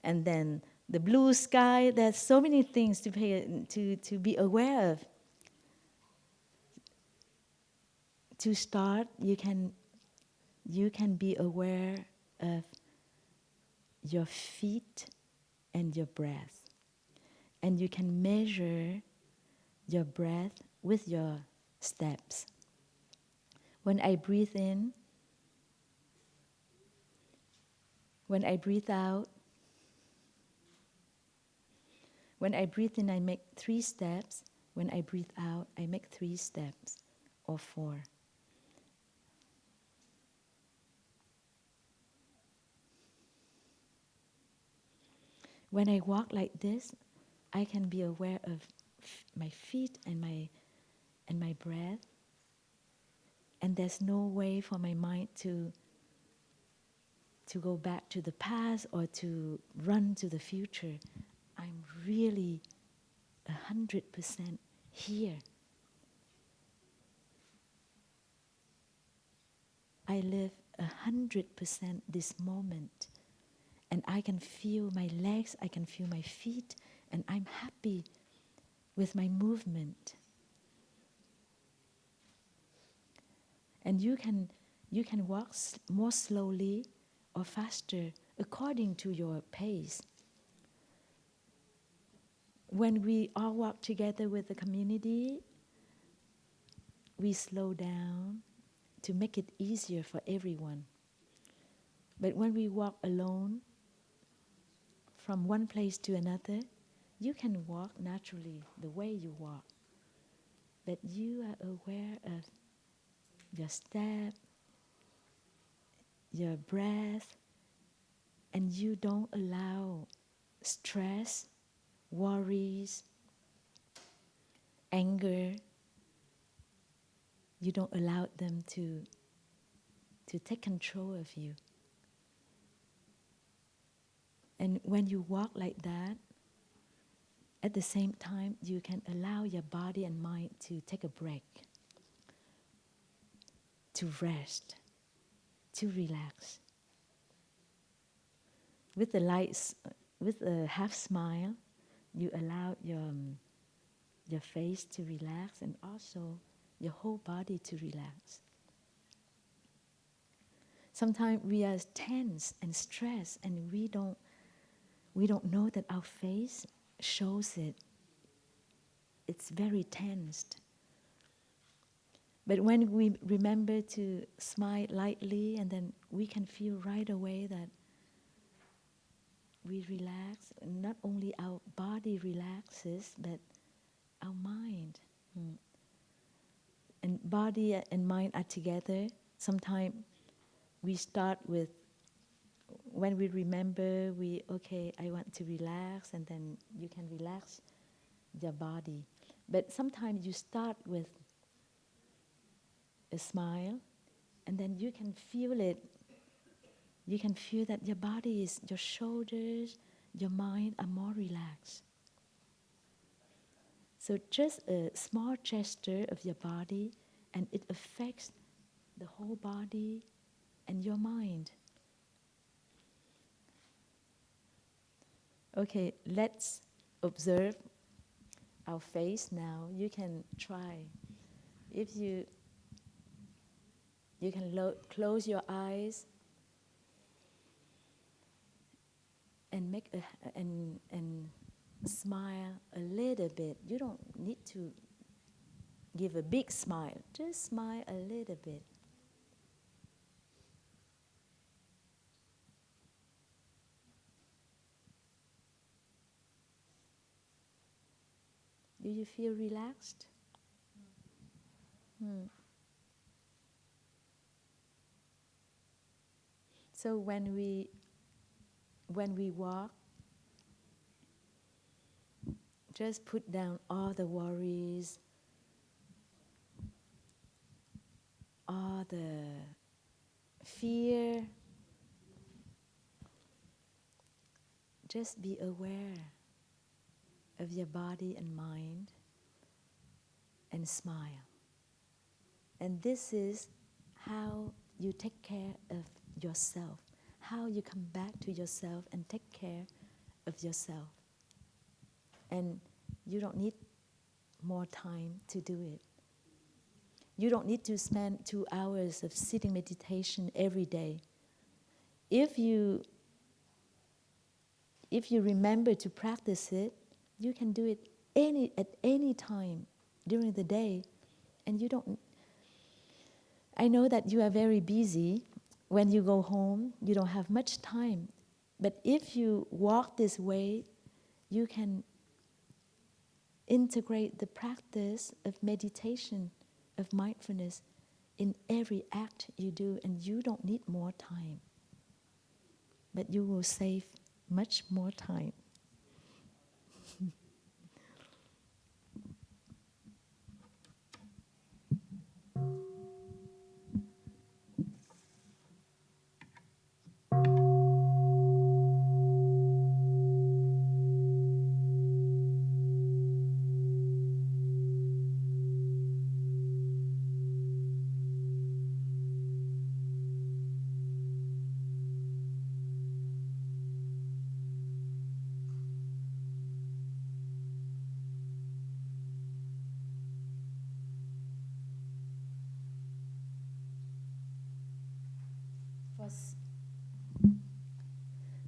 and then the blue sky. There's so many things to be aware of. To start, you can be aware of your feet and your breath. And you can measure your breath with your steps. When I breathe in, when I breathe out, when I breathe in, I make 3 steps. When I breathe out, I make 3 steps or 4. When I walk like this, I can be aware of my feet and my breath. And there's no way for my mind to go back to the past or to run to the future. I'm really 100% here. I live 100% this moment. And I can feel my legs, I can feel my feet, and I'm happy with my movement. And you can walk more slowly or faster according to your pace. When we all walk together with the community, we slow down to make it easier for everyone. But when we walk alone from one place to another, you can walk naturally the way you walk. But you are aware of your step, your breath, and you don't allow stress, worries, anger, you don't allow them to take control of you. And when you walk like that, at the same time, you can allow your body and mind to take a break, to rest, to relax. With a half smile, you allow your face to relax and also your whole body to relax. Sometimes we are tense and stressed, and we don't know that our face shows it. It's very tensed. But when we remember to smile lightly, and then we can feel right away that we relax. Not only our body relaxes, but our mind. And body and mind are together. Sometimes we start with, when we remember, I want to relax, and then you can relax your body. But sometimes you start with a smile, and then you can feel it. You can feel that your body your shoulders, your mind are more relaxed. So just a small gesture of your body, and it affects the whole body and your mind. Okay, let's observe our face now. You can try. If you can close your eyes and make and smile a little bit. You don't need to give a big smile. Just smile a little bit. Do you feel relaxed? So when we walk, just put down all the worries, all the fear. Just be aware of your body and mind and smile. And this is how you take care of yourself, how you come back to yourself and take care of yourself. And you don't need more time to do it. You don't need to spend 2 hours of sitting meditation every day. If you remember to practice it, you can do it at any time during the day. And you don't. I know that you are very busy. When you go home, you don't have much time. But if you walk this way, you can integrate the practice of meditation, of mindfulness, in every act you do, and you don't need more time. But you will save much more time.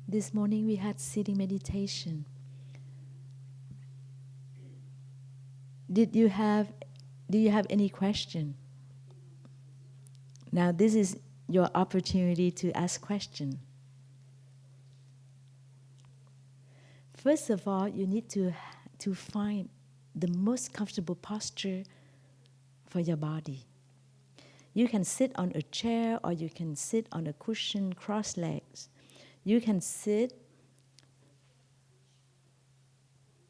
This morning we had sitting meditation. Do you have any question? Now this is your opportunity to ask question. First of all, you need to find the most comfortable posture for your body. You can sit on a chair or you can sit on a cushion, cross legs. You can sit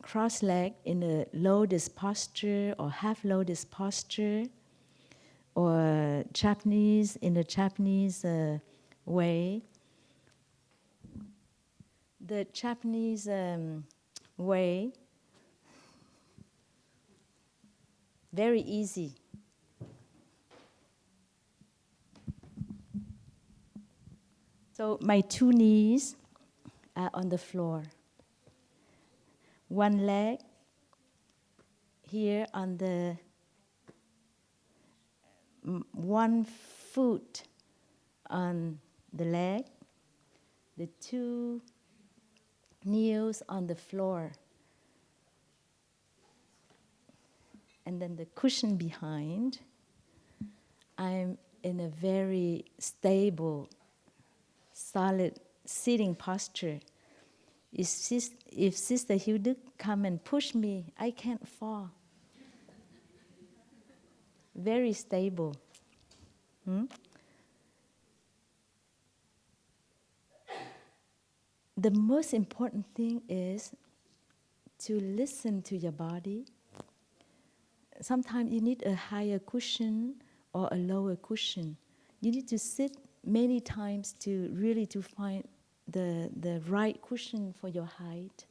cross-legged in a lotus posture or half lotus posture, or Japanese in a Japanese way. The Japanese way, very easy. So my 2 knees are on the floor. One leg here on the 1 foot on the leg, the 2 knees on the floor, and then the cushion behind. I'm in a very stable, solid sitting posture. If Sister Hilde come and push me, I can't fall. Very stable. The most important thing is to listen to your body. Sometimes you need a higher cushion or a lower cushion. You need to sit many times to really to find the right cushion for your height.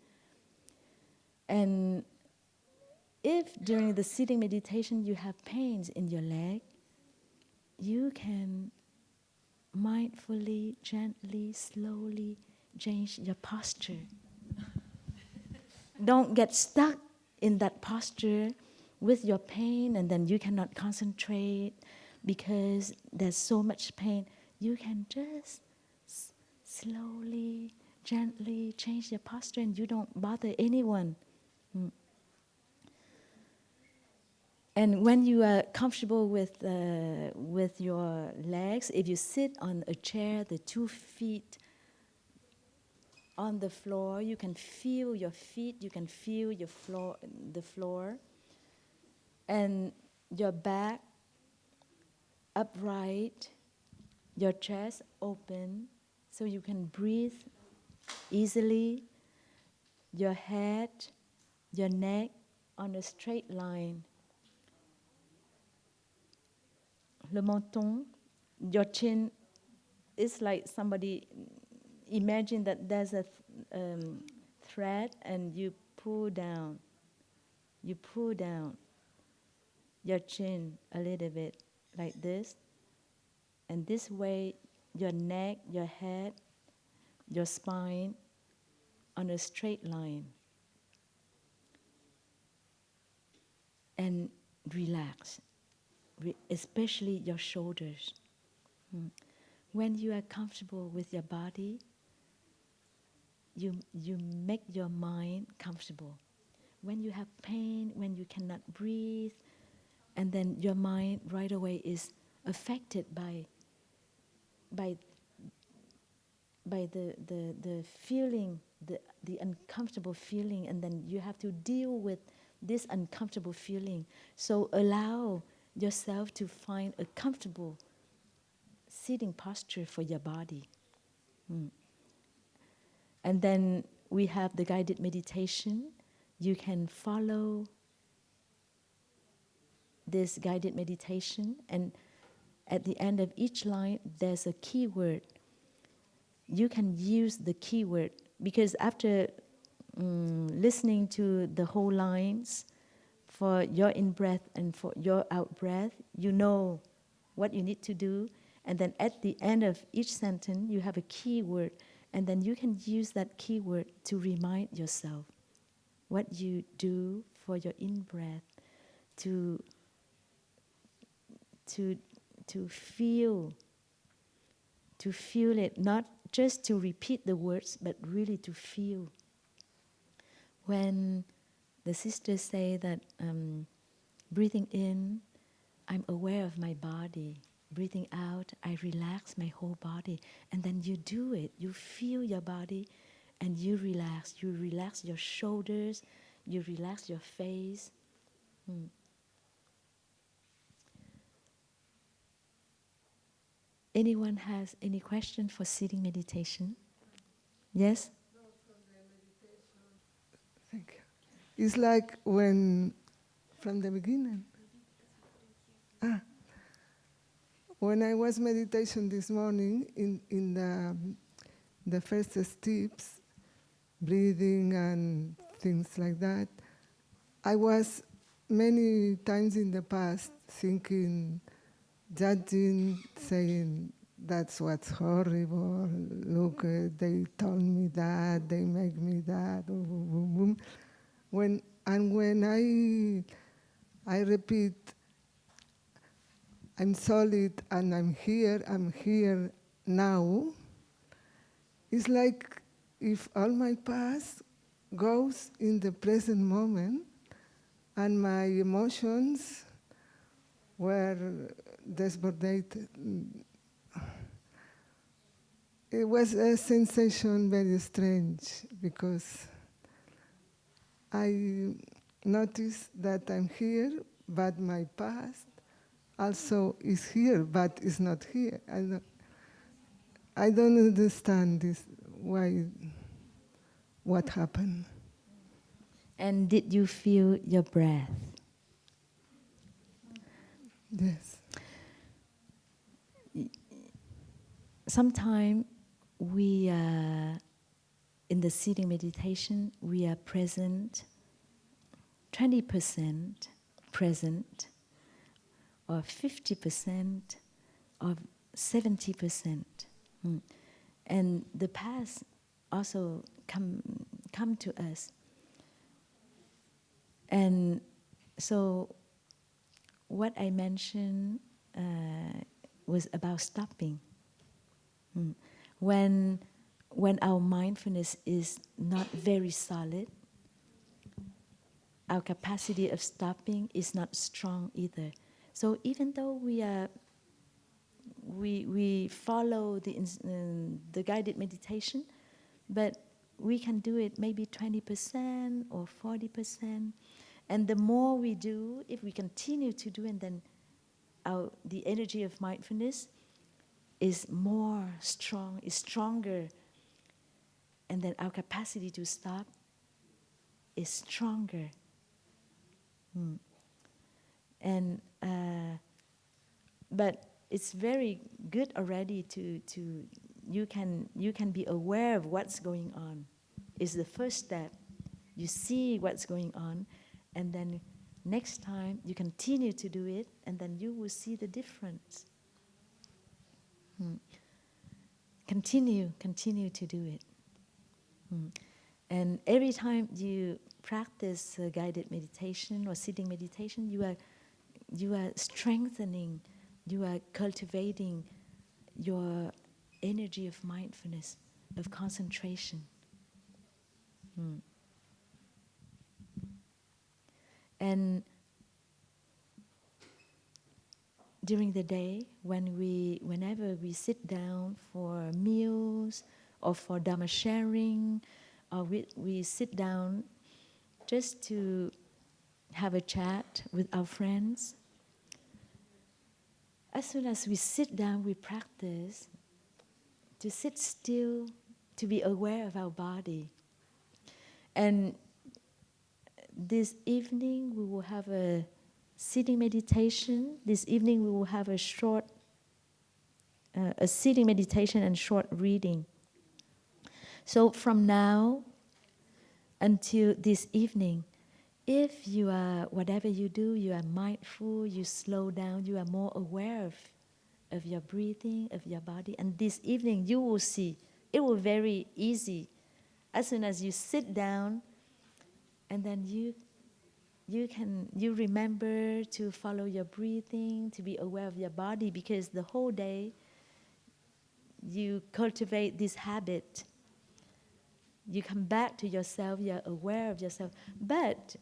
And if during the sitting meditation you have pains in your leg, you can mindfully, gently, slowly change your posture. Don't get stuck in that posture with your pain, and then you cannot concentrate because there's so much pain. You can just slowly, gently change your posture, and you don't bother anyone. Mm. And when you are comfortable with your legs, if you sit on a chair, the 2 feet on the floor, you can feel your feet, you can feel your floor, the floor, and your back upright, your chest open, so you can breathe easily, your head, your neck on a straight line. Le menton, your chin is like somebody, imagine that there's a thread and you pull down your chin a little bit like this. And this way, your neck, your head, your spine on a straight line. And relax, especially your shoulders. When you are comfortable with your body, you make your mind comfortable. When you have pain, when you cannot breathe, and then your mind right away is affected by the feeling, the uncomfortable feeling, and then you have to deal with this uncomfortable feeling. So allow yourself to find a comfortable sitting posture for your body. And then we have the guided meditation. You can follow this guided meditation, and at the end of each line, there's a keyword. You can use the keyword, because after listening to the whole lines for your in-breath and for your out-breath, you know what you need to do. And then at the end of each sentence, you have a keyword, and then you can use that keyword to remind yourself what you do for your in-breath, to feel it, not just to repeat the words, but really to feel. When the sisters say that breathing in, I'm aware of my body. Breathing out, I relax my whole body. And then you do it. You feel your body and you relax. You relax your shoulders. You relax your face. Anyone has any question for sitting meditation? Yes? Thank you. It's like when, from the beginning. When I was meditation this morning in the first steps, breathing and things like that, I was many times in the past thinking, judging, saying, that's what's horrible, look, they told me that, they make me that, boom, boom, boom, boom. When I repeat, I'm solid and I'm here now, it's like if all my past goes in the present moment and my emotions were despondent. It was a sensation very strange because I noticed that I'm here, but my past also is here, but is not here. I don't understand this, why, what happened. And did you feel your breath? Yes. Sometimes we in the sitting meditation, we are present, 20% present, or 50%, of 70%. And the past also come to us. And so what I mentioned was about stopping. When our mindfulness is not very solid, our capacity of stopping is not strong either. So even though we follow the guided meditation, but we can do it maybe 20% or 40%. And the more we do, if we continue to do it, then the energy of mindfulness is more strong, is stronger. And then our capacity to stop is stronger. And but it's very good already to you can be aware of what's going on. Is the first step. You see what's going on, and then next time you continue to do it, and then you will see the difference. Continue to do it. And every time you practice guided meditation or sitting meditation, you are strengthening, you are cultivating your energy of mindfulness, of concentration. And during the day, whenever we sit down for meals or for Dharma sharing, or we sit down just to have a chat with our friends, as soon as we sit down, we practice to sit still, to be aware of our body. And this evening we will have a sitting meditation. This evening we will have a short, a sitting meditation and short reading. So from now until this evening, if you are, whatever you do, you are mindful, you slow down, you are more aware of your breathing, of your body. And this evening you will see, it will be very easy. As soon as you sit down, and then you remember to follow your breathing, to be aware of your body, because the whole day you cultivate this habit. You come back to yourself, you're aware of yourself. But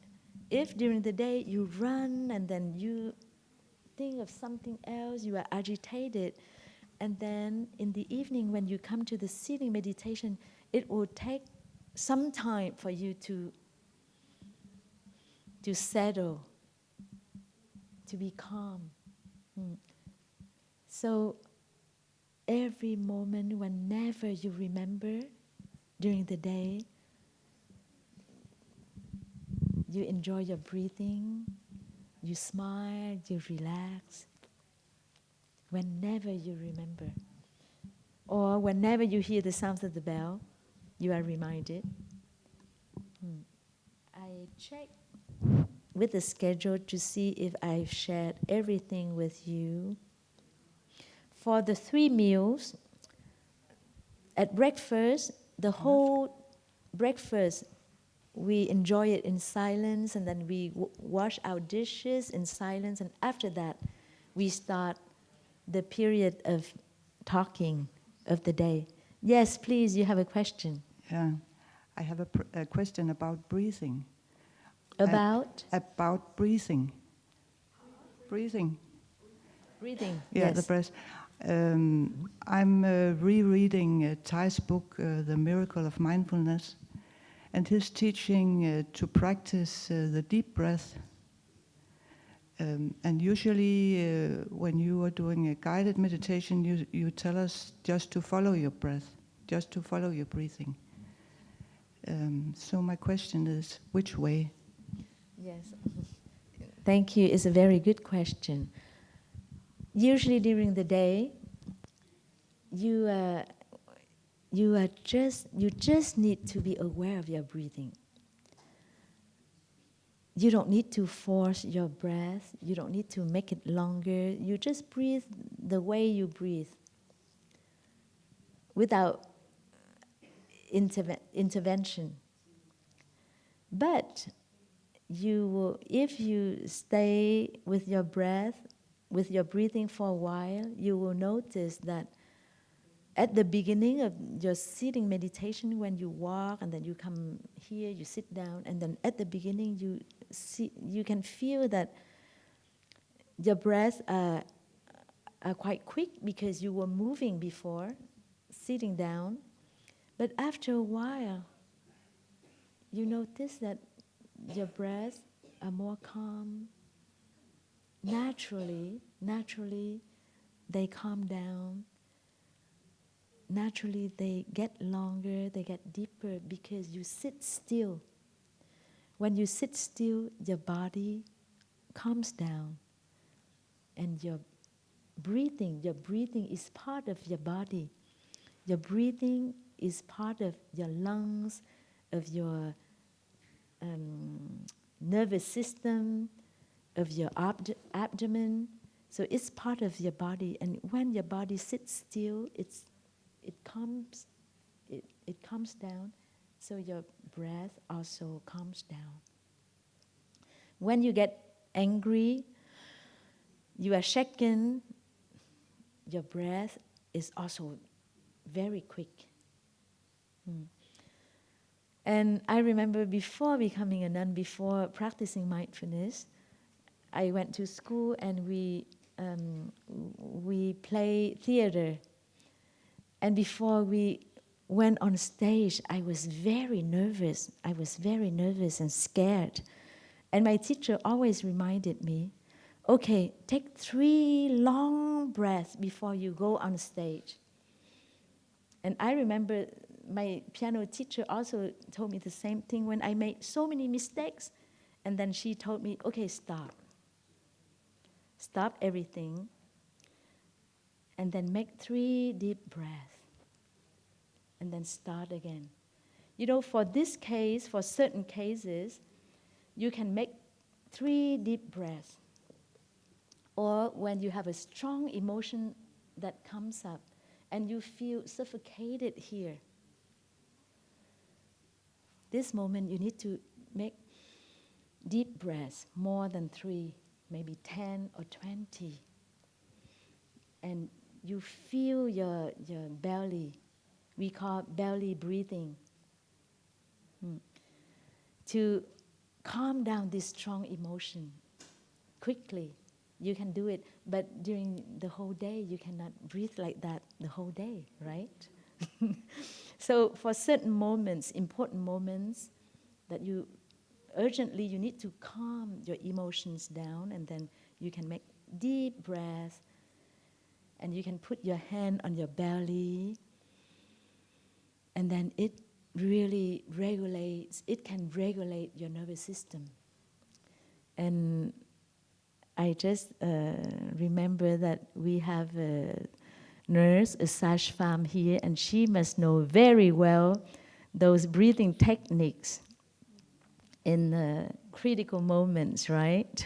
if during the day you run and then you think of something else, you are agitated, and then in the evening when you come to the sitting meditation, it will take some time for you to settle, to be calm. So every moment, whenever you remember during the day, you enjoy your breathing, you smile, you relax. Whenever you remember. Or whenever you hear the sounds of the bell, you are reminded. I check with the schedule to see if I've shared everything with you. For the 3 meals, at breakfast, the whole breakfast, we enjoy it in silence, and then we wash our dishes in silence, and after that, we start the period of talking of the day. Yes, please, you have a question. Yeah, I have a question about breathing. About? About breathing. Breathing. Breathing, Yeah, yes. the breath. I'm rereading Thay's book, The Miracle of Mindfulness, and his teaching to practice the deep breath. And usually when you are doing a guided meditation, you tell us just to follow your breath, just to follow your breathing. So my question is, which way? Yes. Thank you. It's a very good question. Usually during the day, you just need to be aware of your breathing. You don't need to force your breath. You don't need to make it longer. You just breathe the way you breathe without intervention. But you will, if you stay with your breath, with your breathing for a while, you will notice that at the beginning of your sitting meditation, when you walk and then you come here, you sit down, and then at the beginning you can feel that your breaths are quite quick because you were moving before, sitting down. But after a while, you notice that your breaths are more calm. Naturally, they calm down. Naturally, they get longer, they get deeper because you sit still. When you sit still, your body calms down. And your breathing is part of your body. Your breathing is part of your lungs, of your nervous system, of your abdomen. So it's part of your body. And when your body sits still, it calms down. So your breath also calms down. When you get angry, you are shaken, your breath is also very quick. And I remember before becoming a nun, before practicing mindfulness, I went to school and we play theater. And before we went on stage, I was very nervous. I was very nervous and scared. And my teacher always reminded me, okay, take 3 long breaths before you go on stage. And I remember my piano teacher also told me the same thing when I made so many mistakes. And then she told me, okay, stop. Stop everything. And then make 3 deep breaths. And then start again. You know, for this case, for certain cases, you can make 3 deep breaths. Or when you have a strong emotion that comes up and you feel suffocated here, this moment you need to make deep breaths, more than 3, maybe 10 or 20. And you feel your belly. We call belly breathing. To calm down this strong emotion quickly. You can do it, but during the whole day, you cannot breathe like that the whole day, right? So for certain moments, important moments, that you urgently, you need to calm your emotions down, and then you can make deep breaths, and you can put your hand on your belly, and then it really regulates, it can regulate your nervous system. And I just remember that we have a nurse, a Sash Pham here, and she must know very well those breathing techniques in critical moments, right?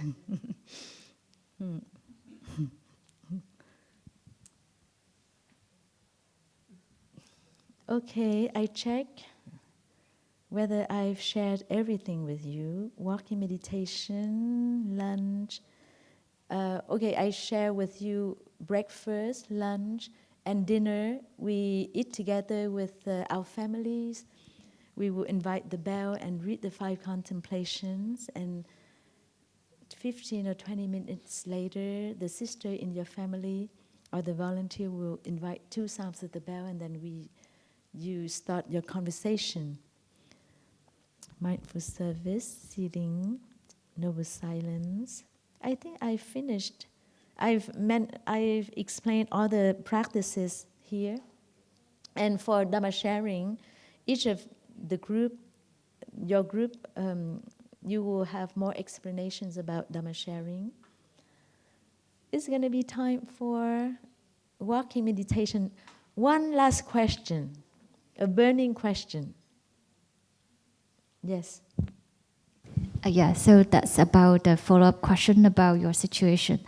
Okay, I check whether I've shared everything with you. Walking meditation, lunch. Okay, I share with you breakfast, lunch, and dinner. We eat together with our families. We will invite the bell and read the 5 contemplations, and 15 or 20 minutes later, the sister in your family or the volunteer will invite 2 sounds of the bell, and then you start your conversation. Mindful service, sitting, noble silence. I think I finished. I've explained all the practices here. And for Dharma sharing, each of the group, your group, you will have more explanations about Dharma sharing. It's going to be time for walking meditation. One last question, a burning question. Yes. Yeah, so that's about the follow-up question about your situation.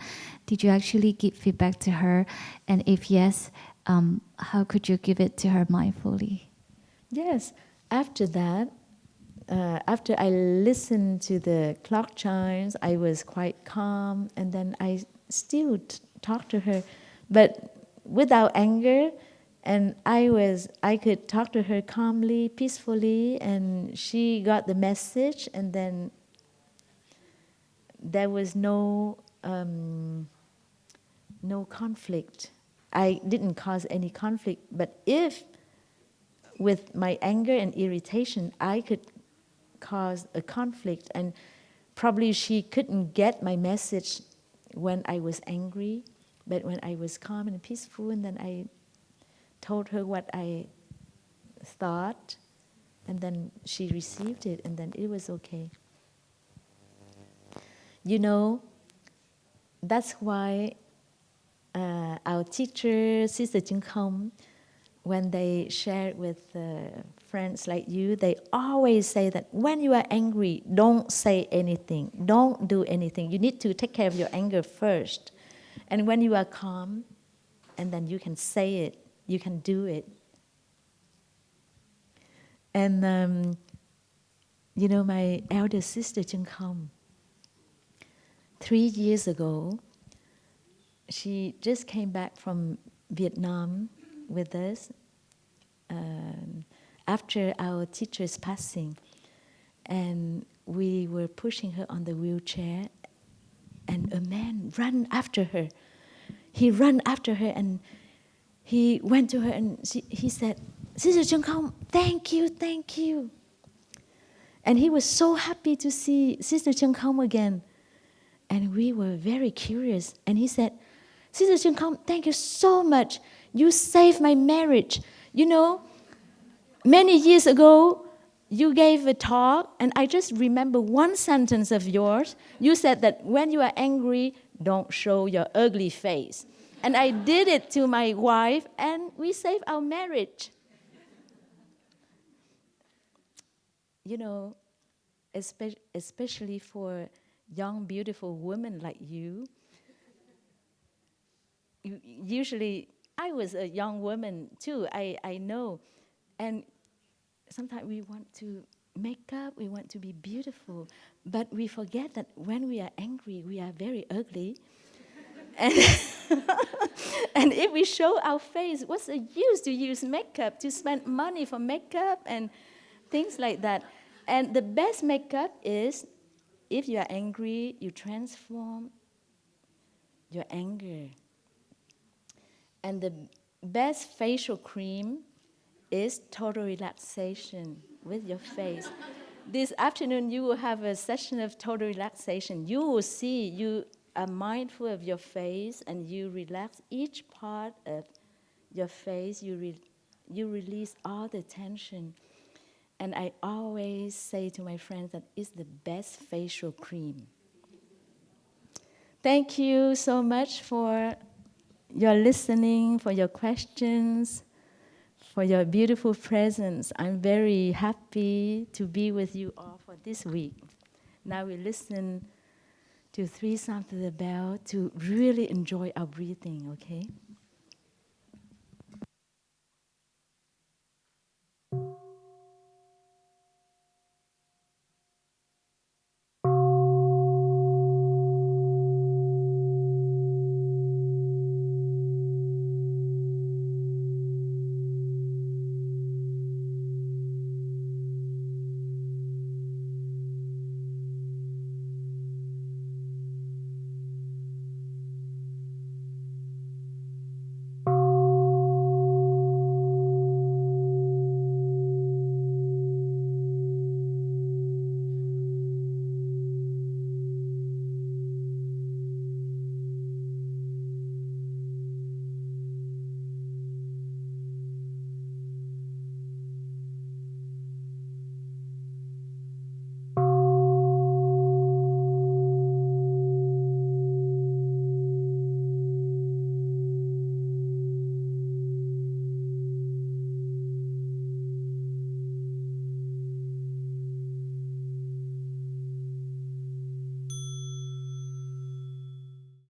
Did you actually give feedback to her? And if yes, how could you give it to her mindfully? Yes. After that, after I listened to the clock chimes, I was quite calm, and then I still talked to her, but without anger. And I could talk to her calmly, peacefully, and she got the message. And then there was no conflict. I didn't cause any conflict. But if with my anger and irritation, I could cause a conflict, and probably she couldn't get my message when I was angry, but when I was calm and peaceful, and then I told her what I thought, and then she received it, and then it was okay. You know, that's why our teacher, Sister Ching Khong, when they share with friends like you, they always say that when you are angry, don't say anything, don't do anything. You need to take care of your anger first. And when you are calm, and then you can say it, you can do it. And you know, my elder sister Ching Khong, 3 years ago, she just came back from Vietnam with us after our teacher's passing. And we were pushing her on the wheelchair, and a man ran after her. He ran after her, and he went to her, and he said, Sister Ching Khong, thank you, thank you. And he was so happy to see Sister Ching Khong again. And we were very curious. And he said, Sister Ching Khong, thank you so much. You saved my marriage. You know, many years ago, you gave a talk, and I just remember one sentence of yours. You said that when you are angry, don't show your ugly face. And I did it to my wife, and we saved our marriage. You know, especially for young, beautiful women like you, usually, I was a young woman too, I know. And sometimes we want to make up, we want to be beautiful, but we forget that when we are angry, we are very ugly. And, and if we show our face, what's the use to use makeup, to spend money for makeup and things like that? And the best makeup is, if you are angry, you transform your anger. And the best facial cream is total relaxation with your face. This afternoon, you will have a session of total relaxation. You will see you are mindful of your face, and you relax each part of your face. You release all the tension. And I always say to my friends that it's the best facial cream. Thank you so much for your listening, for your questions, for your beautiful presence. I'm very happy to be with you all for this week. Now we listen to 3 sounds of the bell to really enjoy our breathing, okay?